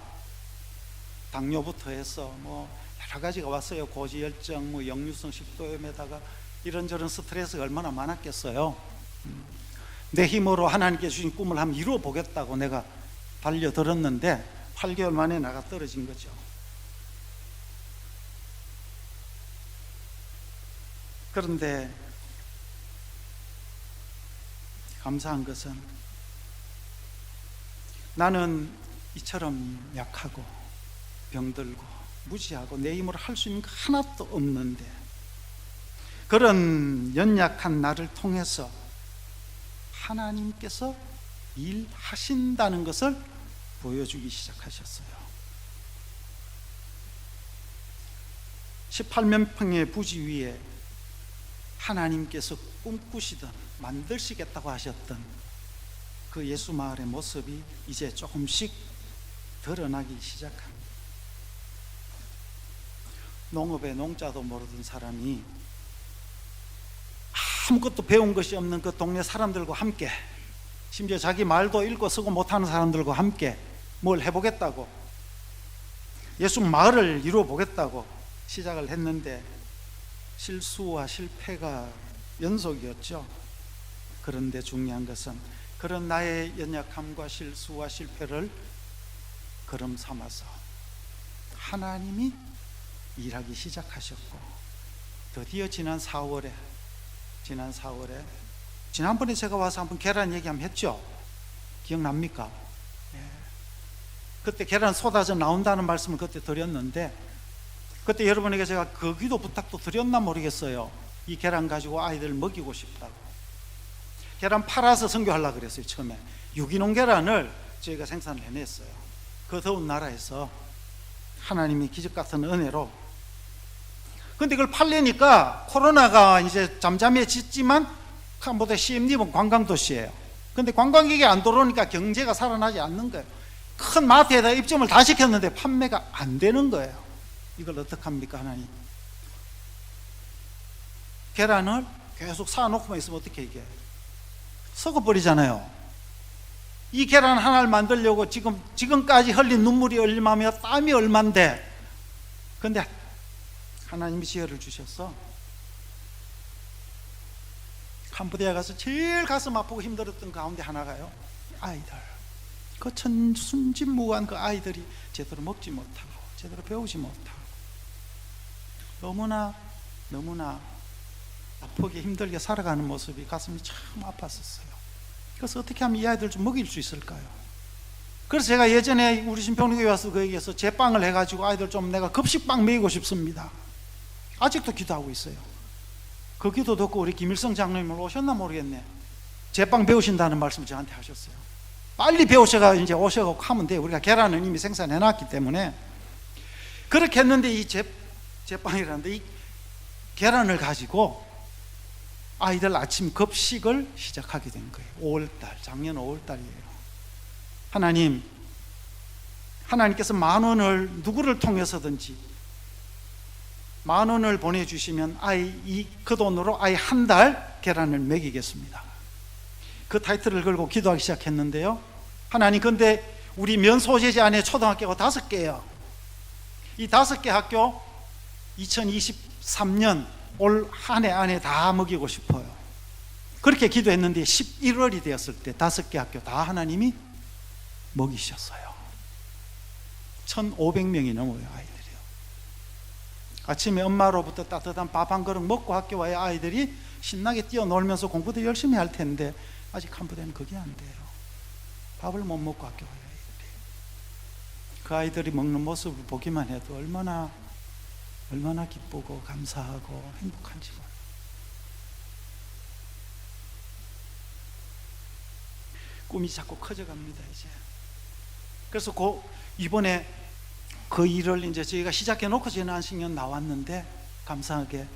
당뇨부터 해서 뭐 여러 가지가 왔어요. 고지혈증, 뭐 역류성 식도염에다가 이런저런 스트레스가 얼마나 많았겠어요. 내 힘으로 하나님께 주신 꿈을 한번 이루어 보겠다고 내가 달려들었는데 8개월 만에 나가 떨어진 거죠. 그런데 감사한 것은 나는 이처럼 약하고 병들고 무지하고 내 힘으로 할 수 있는 거 하나도 없는데, 그런 연약한 나를 통해서 하나님께서 일하신다는 것을 보여주기 시작하셨어요. 18만 평의 부지 위에 하나님께서 꿈꾸시던, 만드시겠다고 하셨던 그 예수 마을의 모습이 이제 조금씩 드러나기 시작합니다. 농업의 농자도 모르던 사람이 아무것도 배운 것이 없는 그 동네 사람들과 함께, 심지어 자기 말도 읽고 쓰고 못하는 사람들과 함께 뭘 해보겠다고 예수 마을을 이루어 보겠다고 시작을 했는데 실수와 실패가 연속이었죠. 그런데 중요한 것은 그런 나의 연약함과 실수와 실패를 걸음 삼아서 하나님이 일하기 시작하셨고, 드디어 지난 4월에 지난번에 제가 와서 한번 계란 얘기 한번 했죠. 기억납니까? 예. 그때 계란 쏟아져 나온다는 말씀을 그때 드렸는데, 그때 여러분에게 제가 그 기도 부탁도 드렸나 모르겠어요. 이 계란 가지고 아이들 먹이고 싶다고. 계란 팔아서 선교하려고 그랬어요. 처음에 유기농 계란을 저희가 생산을 해냈어요. 그 더운 나라에서 하나님이 기적 같은 은혜로. 근데 그걸 팔려니까 코로나가 이제 잠잠해졌지만 캄보디아 시엠립은 관광도시예요. 근데 관광객이 안 들어오니까 경제가 살아나지 않는 거예요. 큰 마트에다 입점을 다 시켰는데 판매가 안 되는 거예요. 이걸 어떡합니까 하나님? 계란을 계속 사놓고만 있으면 어떻게 이게 썩어버리잖아요. 이 계란 하나를 만들려고 지금까지 흘린 눈물이 얼마며 땀이 얼만데, 근데 하나님이 지혜를 주셔서 캄보디아 가서 제일 가슴 아프고 힘들었던 가운데 하나가요, 아이들, 그 천순진무한 그 아이들이 제대로 먹지 못하고 제대로 배우지 못하고 너무나 아프게 힘들게 살아가는 모습이 가슴이 참 아팠었어요. 그래서 어떻게 하면 이 아이들 좀 먹일 수 있을까요? 그래서 제가 예전에 우리 신평교회 와서 그 얘기해서 제빵을 해가지고 아이들 좀 내가 급식빵 먹이고 싶습니다. 아직도 기도하고 있어요. 그 기도 듣고 우리 김일성 장로님 오셨나 모르겠네. 제빵 배우신다는 말씀을 저한테 하셨어요. 빨리 배우셔가 이제 오셔가지고 하면 돼요. 우리가 계란은 이미 생산해 놨기 때문에. 그렇게 했는데 이 제빵이라는데 이 계란을 가지고 아이들 아침 급식을 시작하게 된 거예요. 5월달, 작년 5월달이에요. 하나님께서 10,000원을 누구를 통해서든지 10,000원을 보내주시면 그 돈으로 아이 한 달 계란을 먹이겠습니다. 그 타이틀을 걸고 기도하기 시작했는데요. 하나님, 근데 우리 면 소재지 안에 초등학교가 5개예요. 이 5개 학교 2023년 올 한 해 안에 다 먹이고 싶어요. 그렇게 기도했는데 11월이 되었을 때 5개 학교 다 하나님이 먹이셨어요. 1,500명이 넘어요, 아이들이요. 아침에 엄마로부터 따뜻한 밥 한 그릇 먹고 학교 와야 아이들이 신나게 뛰어놀면서 공부도 열심히 할 텐데 아직 캄보디아는 그게 안 돼요. 밥을 못 먹고 학교 와요, 아이들이. 그 아이들이 먹는 모습을 보기만 해도 얼마나 기쁘고 감사하고 행복한지 몰라요. 꿈이 자꾸 커져갑니다, 이제. 그래서 이번에 그 일을 이제 저희가 시작해 놓고 지난 안식년 나왔는데, 감사하게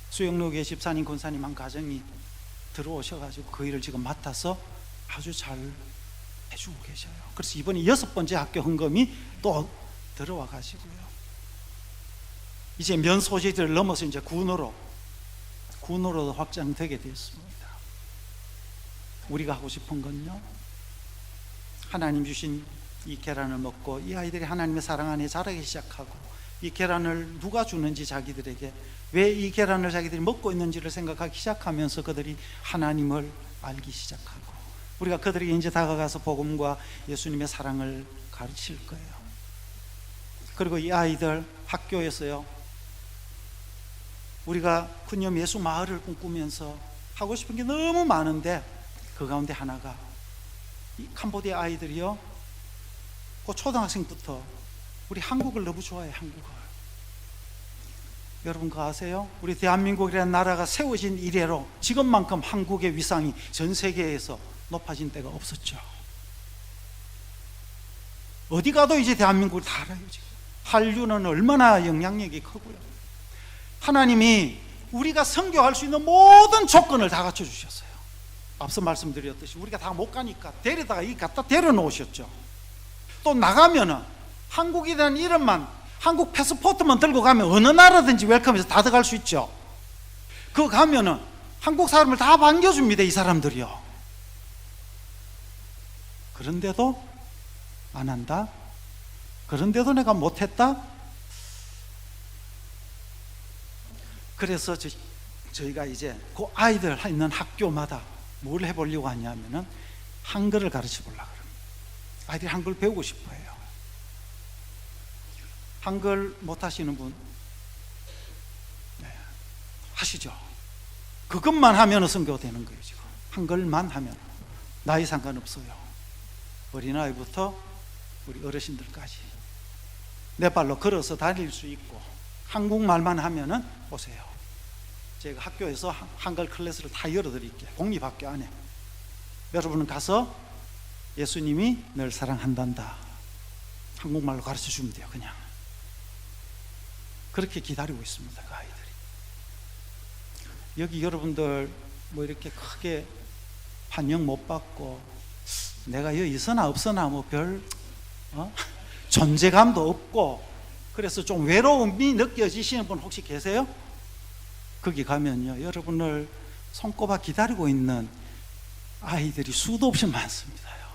수영로교회 집사님, 권사님 한 가정이 들어오셔가지고 그 일을 지금 맡아서 아주 잘 해주고 계셔요. 그래서 이번에 6번째 학교 헌금이 또 들어와 가지고요. 이제 면 소재들을 넘어서 이제 군으로도 확장되게 되었습니다. 우리가 하고 싶은 건요, 하나님 주신 이 계란을 먹고 이 아이들이 하나님의 사랑 안에 자라기 시작하고, 이 계란을 누가 주는지 자기들에게, 왜 이 계란을 자기들이 먹고 있는지를 생각하기 시작하면서 그들이 하나님을 알기 시작하고, 우리가 그들에게 이제 다가가서 복음과 예수님의 사랑을 가르칠 거예요. 그리고 이 아이들 학교에서요, 우리가 푸념 예수 마을을 꿈꾸면서 하고 싶은 게 너무 많은데, 그 가운데 하나가 이 캄보디아 아이들이요, 그 초등학생부터 우리 한국을 너무 좋아해요. 한국을. 여러분 그거 아세요? 우리 대한민국이라는 나라가 세워진 이래로 지금만큼 한국의 위상이 전 세계에서 높아진 때가 없었죠. 어디 가도 이제 대한민국을 다 알아요. 지금 한류는 얼마나 영향력이 크고요. 하나님이 우리가 선교할 수 있는 모든 조건을 다 갖춰주셨어요. 앞서 말씀드렸듯이 우리가 다 못 가니까 데려다가 갖다 데려놓으셨죠. 또 나가면은 한국이라는 이름만, 한국 패스포트만 들고 가면 어느 나라든지 웰컴해서 다 들어갈 수 있죠. 그거 가면은 한국 사람을 다 반겨줍니다, 이 사람들이요. 그런데도 안 한다? 그런데도 내가 못했다? 그래서 저희가 이제 그 아이들 있는 학교마다 뭘 해보려고 하냐면은 한글을 가르쳐 보려고 합니다. 아이들이 한글 배우고 싶어 해요. 한글 못 하시는 분? 네, 하시죠. 그것만 하면 선교가 되는 거예요. 지금 한글만 하면 나이 상관없어요. 어린아이부터 우리 어르신들까지 내 발로 걸어서 다닐 수 있고 한국말만 하면은 오세요. 제가 학교에서 한글 클래스를 다 열어드릴게요. 공립학교 안에 여러분은 가서 예수님이 널 사랑한단다 한국말로 가르쳐 주면 돼요. 그냥 그렇게 기다리고 있습니다. 그 아이들이. 여기 여러분들 뭐 이렇게 크게 환영 못 받고 내가 여기 있으나 없으나 뭐 별 존재감도 없고 그래서 좀 외로움이 느껴지시는 분 혹시 계세요? 거기 가면요 여러분을 손꼽아 기다리고 있는 아이들이 수도 없이 많습니다요.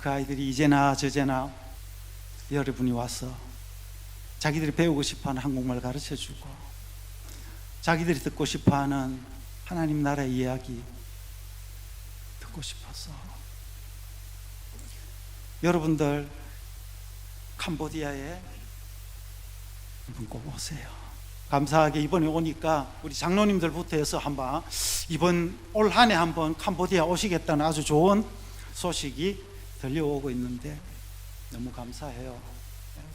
그 아이들이 이제나 저제나 여러분이 와서 자기들이 배우고 싶어하는 한국말 가르쳐주고 자기들이 듣고 싶어하는 하나님 나라의 이야기 듣고 싶어서 여러분들 캄보디아에 한번 꼭 오세요. 감사하게 이번에 오니까 우리 장로님들부터 해서 한번 이번 올 한 해 한번 캄보디아 오시겠다는 아주 좋은 소식이 들려오고 있는데 너무 감사해요.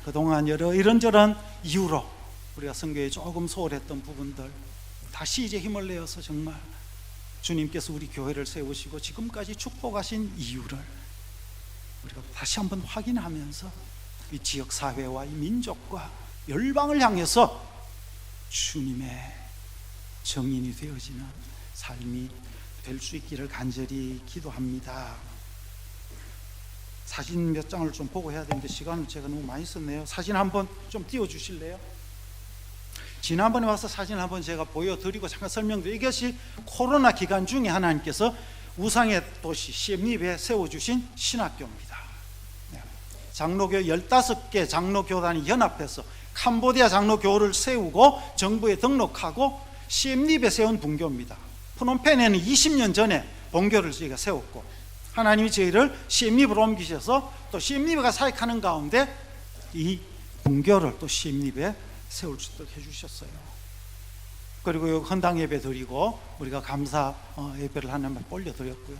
그동안 여러 이런저런 이유로 우리가 선교에 조금 소홀했던 부분들 다시 이제 힘을 내어서 정말 주님께서 우리 교회를 세우시고 지금까지 축복하신 이유를 우리가 다시 한번 확인하면서 이 지역 사회와 이 민족과 열방을 향해서 주님의 정인이 되어지는 삶이 될 수 있기를 간절히 기도합니다. 사진 몇 장을 좀 보고 해야 되는데 시간을 제가 너무 많이 썼네요. 사진 한번 좀 띄워주실래요? 지난번에 와서 사진 한번 제가 보여드리고 잠깐 설명드려요. 이것이 코로나 기간 중에 하나님께서 우상의 도시 시엠립에 세워주신 신학교입니다. 장로교 15개 장로교단이 연합해서 캄보디아 장로교를 세우고 정부에 등록하고 시엠립에 세운 분교입니다. 프놈펜에는 20년 전에 본교를 저희가 세웠고 하나님이 저희를 시엠립으로 옮기셔서 또 시엠립가 사역하는 가운데 이 분교를 또 시엠립에 세울 수 있도록 해주셨어요. 그리고 여기 헌당 예배 드리고 우리가 감사 예배를 하나님 올려드렸고요.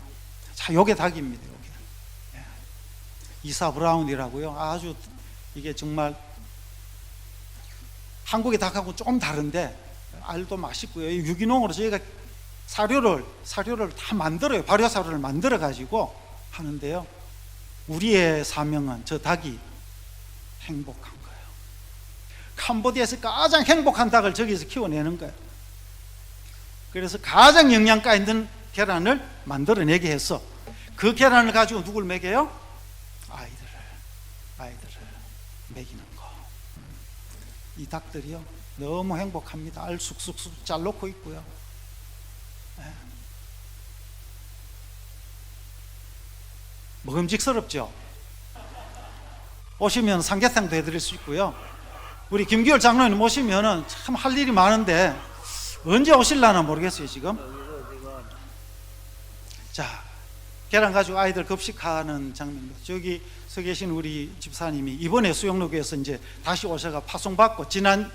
자, 요게 닭입니다. 요게 이사 브라운이라고요. 아주 이게 정말 한국의 닭하고 조금 다른데 알도 맛있고요. 유기농으로 저희가 사료를 다 만들어요. 발효 사료를 만들어 가지고 하는데요. 우리의 사명은 저 닭이 행복한 거예요. 캄보디아에서 가장 행복한 닭을 저기서 키워내는 거예요. 그래서 가장 영양가 있는 계란을 만들어내게 해서 그 계란을 가지고 누굴 먹여요? 아이들을 먹이는 거. 이 닭들이요 너무 행복합니다. 알 쑥쑥쑥 잘 놓고 있고요. 먹음직스럽죠? 오시면 삼계탕도 해드릴 수 있고요. 우리 김기열 장로님 오시면은 참 할 일이 많은데 언제 오실라나 모르겠어요 지금. 자, 계란 가지고 아이들 급식하는 장면입니다. 저기 서 계신 우리 집사님이 이번에 수영로교에서 이제 다시 오셔가 파송받고 지난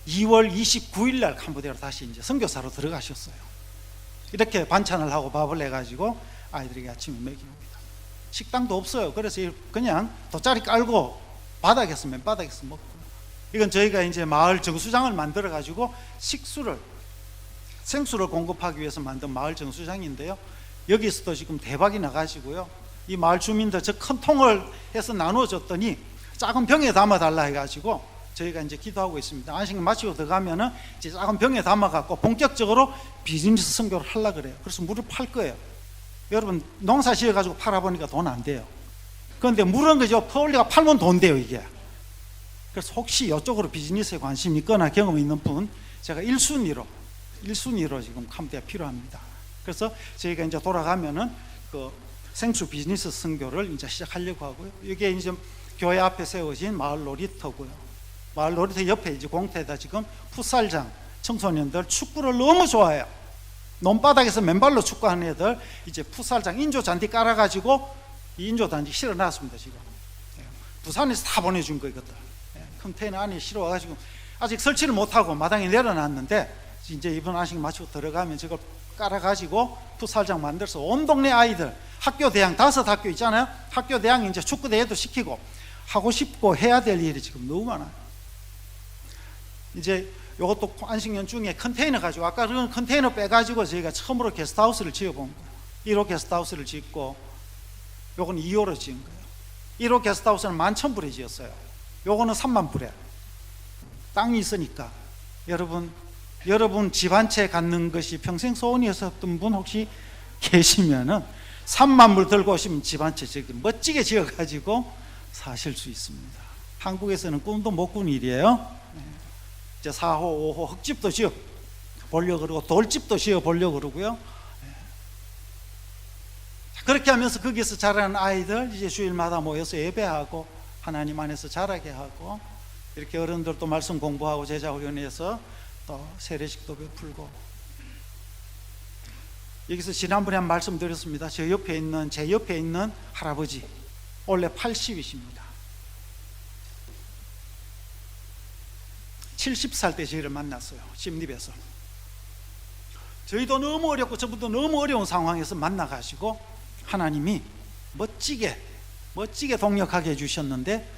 2월 29일 날 캄보디아로 다시 이제 선교사로 들어가셨어요. 이렇게 반찬을 하고 밥을 해가지고 아이들에게 아침에 먹입니다. 식당도 없어요. 그래서 그냥 돗자리 깔고 바닥에서 맨바닥에서 먹고. 이건 저희가 이제 마을 정수장을 만들어 가지고 생수를 공급하기 위해서 만든 마을 정수장인데요. 여기서도 지금 대박이 나가지고요. 이 마을 주민들 저 큰 통을 해서 나누어줬더니 작은 병에 담아달라 해가지고 저희가 이제 기도하고 있습니다. 안식 마치고 들어가면은 이제 작은 병에 담아갖고 본격적으로 비즈니스 선교를 하려고 그래요. 그래서 물을 팔 거예요. 여러분 농사 지어가지고 팔아보니까 돈 안 돼요. 그런데 물은 그죠 퍼올리가 팔면 돈 돼요 이게. 그래서 혹시 이쪽으로 비즈니스에 관심 있거나 경험 있는 분 제가 1순위로 지금 캄보디아 필요합니다. 그래서 저희가 이제 돌아가면은 그 생수 비즈니스 선교를 이제 시작하려고 하고요. 이게 이제 교회 앞에 세워진 마을 놀이터고요. 마을 놀이터 옆에 이제 공터에다 지금 풋살장, 청소년들 축구를 너무 좋아해요. 논바닥에서 맨발로 축구하는 애들 이제 풋살장 인조 잔디 깔아가지고 이 인조 잔디 실어놨습니다. 지금 부산에서 다 보내준 거거든. 컨테이너 안에 실어와가지고 아직 설치를 못하고 마당에 내려놨는데 이제 이번 안식 마치고 들어가면 저걸 깔아가지고 풋살장 만들어서 온 동네 아이들 학교 대항 5학교 있잖아요. 학교 대항 이제 축구 대회도 시키고 하고 싶고 해야 될 일이 지금 너무 많아요. 이제 이것도 안식년 중에 컨테이너 가지고 아까 그런 컨테이너 빼가지고 저희가 처음으로 게스트하우스를 지어본 거예요. 1호 게스트하우스를 짓고 요건 2호로 지은 거예요. 1호 게스트하우스는 11,000불에 지었어요. 요거는 30,000불에. 땅이 있으니까 여러분 집 한 채 갖는 것이 평생 소원이었던 분 혹시 계시면은 30,000불 들고 오시면 집 한 채 멋지게 지어가지고 사실 수 있습니다. 한국에서는 꿈도 못 꾸는 일이에요. 이제 4호, 5호 흙집도 지어 보려고 그러고 돌집도 지어 보려고 그러고요. 그렇게 하면서 거기서 자라는 아이들 이제 주일마다 모여서 예배하고 하나님 안에서 자라게 하고 이렇게 어른들도 말씀 공부하고 제자훈련해서 또 세례식도 베풀고. 여기서 지난번에 한 말씀 드렸습니다. 제 옆에 있는 할아버지 원래 80이십니다. 70살 때 저희를 만났어요. 심립에서. 저희도 너무 어렵고 저분도 너무 어려운 상황에서 만나가지고 하나님이 멋지게 동력하게 해주셨는데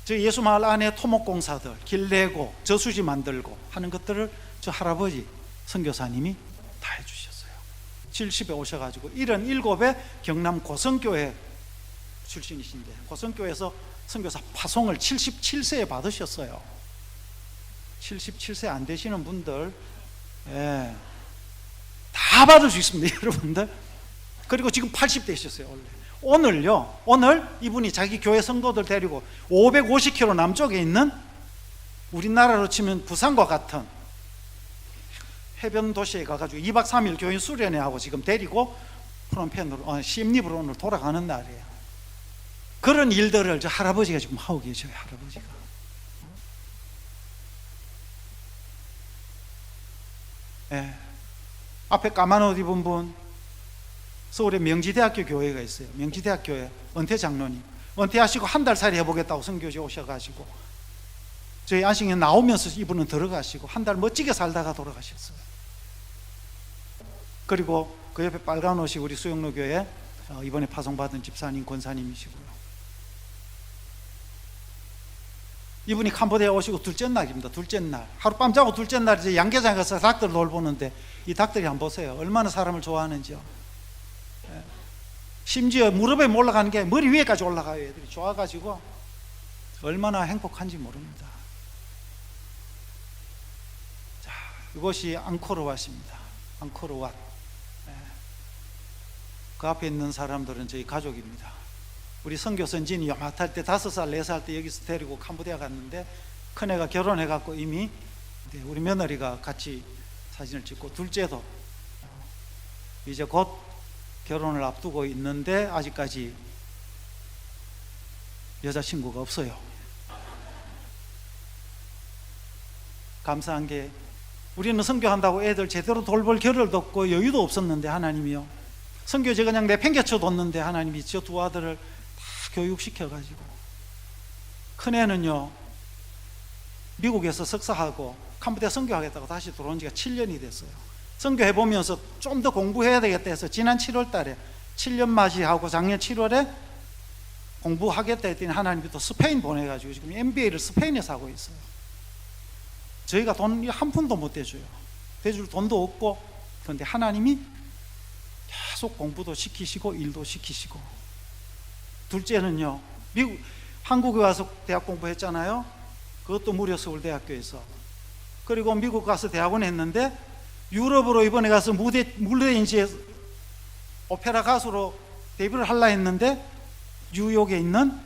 저희 예수마을 안에 토목공사들 길 내고 저수지 만들고 하는 것들을 저 할아버지 선교사님이 다 해주셨어요. 70에 오셔가지고 77에 경남 고성교회 출신이신데 고성교회에서 선교사 파송을 77세에 받으셨어요. 77세 안 되시는 분들 다 받을 수 있습니다. 여러분들. 그리고 지금 80대셨어요. 오늘 이분이 자기 교회 성도들 데리고 550km 남쪽에 있는 우리나라로 치면 부산과 같은 해변 도시에 가가지고 2박 3일 교인 수련회 하고 지금 데리고 프롬펜으로 심립으로 오늘 돌아가는 날이에요. 그런 일들을 저 할아버지가 지금 하고 계셔요. 할아버지가. 앞에 까만 옷 입은 분 서울에 명지대학교 교회가 있어요. 명지대학교에 은퇴 장로님 은퇴하시고 한 달 살이 해보겠다고 선교지 오셔가지고 저희 안식년 나오면서 이분은 들어가시고 한 달 멋지게 살다가 돌아가셨어요. 그리고 그 옆에 빨간 옷이 우리 수영로 교회 이번에 파송받은 집사님 권사님이시고요. 이분이 캄보디아 오시고 둘째 날입니다. 둘째 날 하룻밤 자고 둘째 날 이제 양계장에 가서 닭들 돌보는데 이 닭들이 한번 보세요. 얼마나 사람을 좋아하는지요. 심지어 무릎에 올라가는 게 머리 위에까지 올라가요. 애들이 좋아가지고 얼마나 행복한지 모릅니다. 자, 이것이 앙코르왓입니다. 앙코르왓. 그 앞에 있는 사람들은 저희 가족입니다. 우리 선교 선진이 요mat할 때 5살, 4살 때 여기서 데리고 캄보디아 갔는데 큰애가 결혼해갖고 이미 우리 며느리가 같이 사진을 찍고 둘째도 이제 곧 결혼을 앞두고 있는데 아직까지 여자친구가 없어요. 감사한 게 우리는 선교한다고 애들 제대로 돌볼 겨를도 없고 여유도 없었는데 하나님이요 선교제 그냥 내팽개쳐 뒀는데 하나님이 저 두 아들을 다 교육시켜가지고 큰애는요 미국에서 석사하고 캄보디아 선교하겠다고 다시 들어온 지가 7년이 됐어요. 선교해보면서 좀 더 공부해야 되겠다 해서 지난 7월 달에 7년 맞이하고 작년 7월에 공부하겠다 했더니 하나님이 또 스페인 보내가지고 지금 MBA를 스페인에서 하고 있어요. 저희가 돈 한 푼도 못 대줘요. 대줄 돈도 없고. 그런데 하나님이 계속 공부도 시키시고 일도 시키시고. 둘째는요 한국에 와서 대학 공부했잖아요. 그것도 무려 서울대학교에서. 그리고 미국 가서 대학원 했는데 유럽으로 이번에 가서 무대 이제 오페라 가수로 데뷔를 하려 했는데 뉴욕에 있는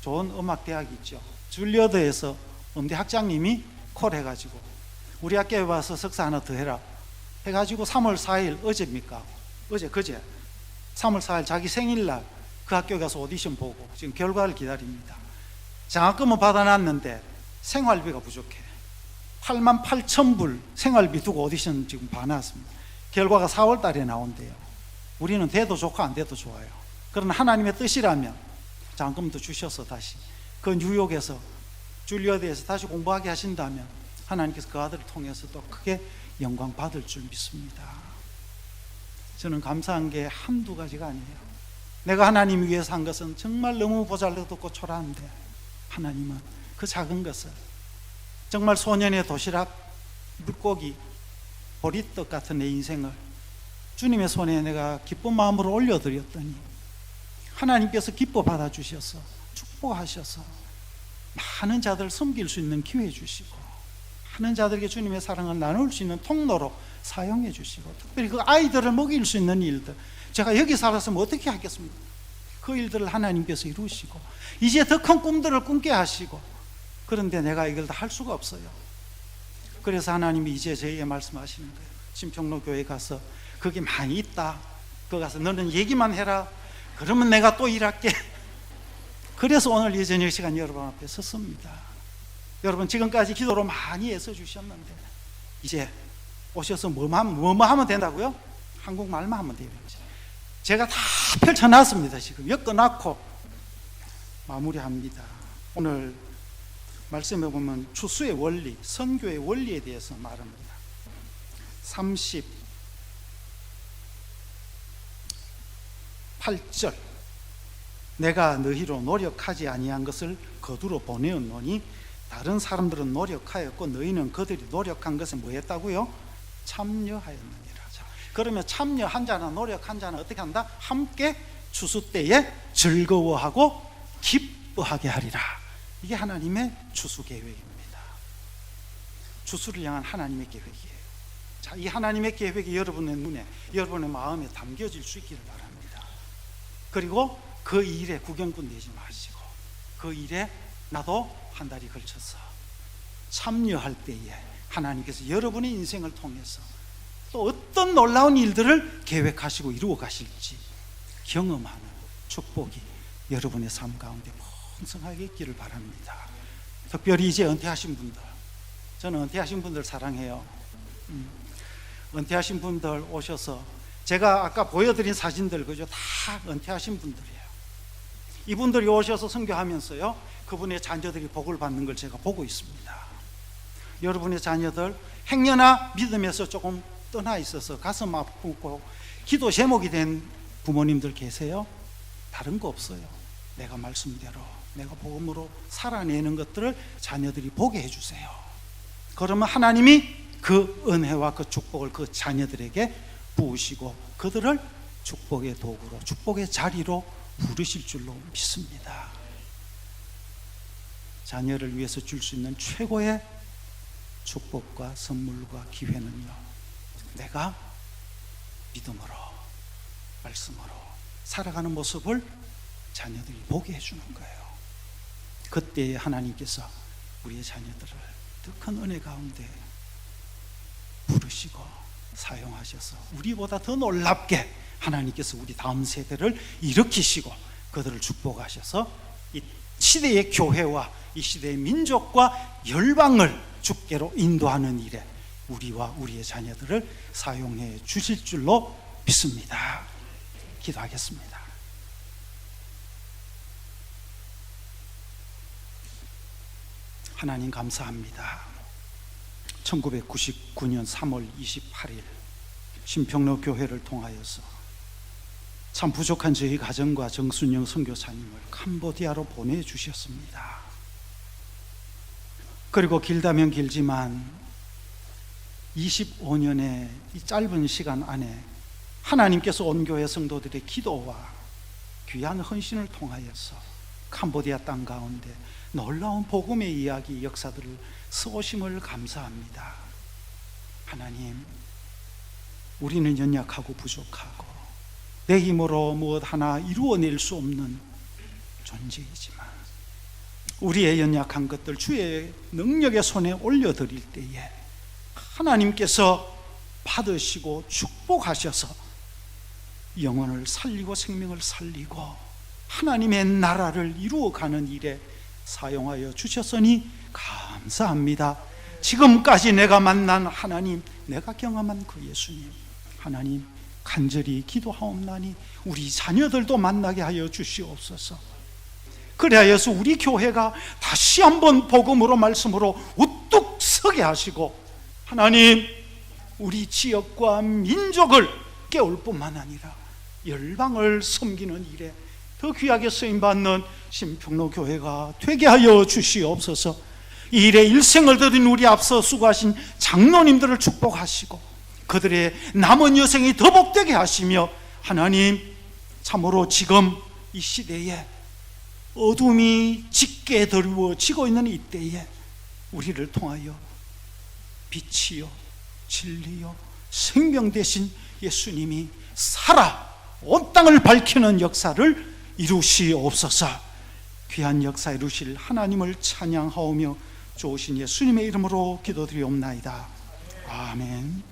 좋은 음악 대학이 있죠. 줄리어드에서 음대 학장님이 콜해가지고 우리 학교에 와서 석사 하나 더 해라 해가지고 3월 4일 어제입니까? 그제 3월 4일 자기 생일날 그 학교에 가서 오디션 보고 지금 결과를 기다립니다. 장학금은 받아놨는데 생활비가 부족해. 88,000불 생활비 두고 오디션 지금 봐놨습니다. 결과가 4월 달에 나온대요. 우리는 돼도 좋고 안 돼도 좋아요. 그러나 하나님의 뜻이라면 장학금도 주셔서 다시 그 뉴욕에서 줄리어드에서 다시 공부하게 하신다면 하나님께서 그 아들을 통해서 또 크게 영광 받을 줄 믿습니다. 저는 감사한 게 한두 가지가 아니에요. 내가 하나님 위해서 한 것은 정말 너무 보잘것없고 초라한데 하나님은 그 작은 것을 정말 소년의 도시락, 물고기, 보리떡 같은 내 인생을 주님의 손에 내가 기쁜 마음으로 올려드렸더니 하나님께서 기뻐 받아주셔서 축복하셔서 많은 자들을 섬길 수 있는 기회 주시고 많은 자들에게 주님의 사랑을 나눌 수 있는 통로로 사용해 주시고 특별히 그 아이들을 먹일 수 있는 일들, 제가 여기 살았으면 어떻게 하겠습니까? 그 일들을 하나님께서 이루시고 이제 더 큰 꿈들을 꿈게 하시고, 그런데 내가 이걸 다 할 수가 없어요. 그래서 하나님이 이제 저에게 말씀하시는 거예요. 신평로 교회 가서 거기 많이 있다, 거기 가서 너는 얘기만 해라, 그러면 내가 또 일할게. 그래서 오늘 이 저녁 시간 여러분 앞에 섰습니다. 여러분 지금까지 기도로 많이 애써 주셨는데 이제 오셔서 뭐만 하면 된다고요? 한국말만 하면 돼요. 제가 다 펼쳐놨습니다. 지금 엮어놨고 마무리합니다. 오늘 말씀해 보면 추수의 원리, 선교의 원리에 대해서 말합니다. 38절, 내가 너희로 노력하지 아니한 것을 거두러 보내었노니 다른 사람들은 노력하였고 너희는 그들이 노력한 것에 뭐 했다고요? 참여하였느니라. 자, 그러면 참여한 자나 노력한 자는 어떻게 한다? 함께 추수 때에 즐거워하고 기뻐하게 하리라. 이게 하나님의 추수 계획입니다. 추수를 향한 하나님의 계획이에요. 자, 이 하나님의 계획이 여러분의 눈에, 여러분의 마음에 담겨질 수 있기를 바랍니다. 그리고 그 일에 구경꾼 되지 마시고 그 일에 나도 한 달이 걸쳐서 참여할 때에 하나님께서 여러분의 인생을 통해서 또 어떤 놀라운 일들을 계획하시고 이루어 가실지 경험하는 축복이 여러분의 삶 가운데 풍성하게 있기를 바랍니다. 특별히 이제 은퇴하신 분들, 저는 은퇴하신 분들 사랑해요. 은퇴하신 분들 오셔서 제가 아까 보여드린 사진들 그죠? 다 은퇴하신 분들이에요. 이분들이 오셔서 선교하면서요 그분의 자녀들이 복을 받는 걸 제가 보고 있습니다. 여러분의 자녀들 행여나 믿음에서 조금 떠나 있어서 가슴 아프고 기도 제목이 된 부모님들 계세요? 다른 거 없어요. 내가 말씀대로 내가 복음으로 살아내는 것들을 자녀들이 보게 해주세요. 그러면 하나님이 그 은혜와 그 축복을 그 자녀들에게 부으시고 그들을 축복의 도구로, 축복의 자리로 부르실 줄로 믿습니다. 자녀를 위해서 줄 수 있는 최고의 축복과 선물과 기회는요, 내가 믿음으로, 말씀으로 살아가는 모습을 자녀들이 보게 해주는 거예요. 그때 하나님께서 우리의 자녀들을 더 큰 은혜 가운데 부르시고 사용하셔서 우리보다 더 놀랍게 하나님께서 우리 다음 세대를 일으키시고 그들을 축복하셔서 이 시대의 교회와 이 시대의 민족과 열방을 주께로 인도하는 일에 우리와 우리의 자녀들을 사용해 주실 줄로 믿습니다. 기도하겠습니다. 하나님 감사합니다. 1999년 3월 28일 신평로 교회를 통하여서 참 부족한 저희 가정과 정순영 선교사님을 캄보디아로 보내주셨습니다. 그리고 길다면 길지만 25년의 이 짧은 시간 안에 하나님께서 온 교회 성도들의 기도와 귀한 헌신을 통하여서 캄보디아 땅 가운데 놀라운 복음의 이야기 역사들을 쏘심을 감사합니다. 하나님, 우리는 연약하고 부족하고 내 힘으로 무엇 하나 이루어낼 수 없는 존재이지만 우리의 연약한 것들 주의 능력의 손에 올려드릴 때에 하나님께서 받으시고 축복하셔서 영혼을 살리고 생명을 살리고 하나님의 나라를 이루어가는 일에 사용하여 주셨으니 감사합니다. 지금까지 내가 만난 하나님, 내가 경험한 그 예수님, 하나님 간절히 기도하옵나니 우리 자녀들도 만나게 하여 주시옵소서. 그래야여서 우리 교회가 다시 한번 복음으로 말씀으로 우뚝 서게 하시고, 하나님 우리 지역과 민족을 깨울 뿐만 아니라 열방을 섬기는 일에 더 귀하게 쓰임받는 신평로 교회가 되게 하여 주시옵소서. 이 일에 일생을 들인 우리 앞서 수고하신 장로님들을 축복하시고 그들의 남은 여생이 더 복되게 하시며, 하나님 참으로 지금 이 시대에 어둠이 짙게 드리워지고 있는 이때에 우리를 통하여 빛이요 진리요 생명 되신 예수님이 살아 온 땅을 밝히는 역사를 이루시옵소서. 귀한 역사 이루실 하나님을 찬양하오며 좋으신 예수님의 이름으로 기도드리옵나이다. 아멘.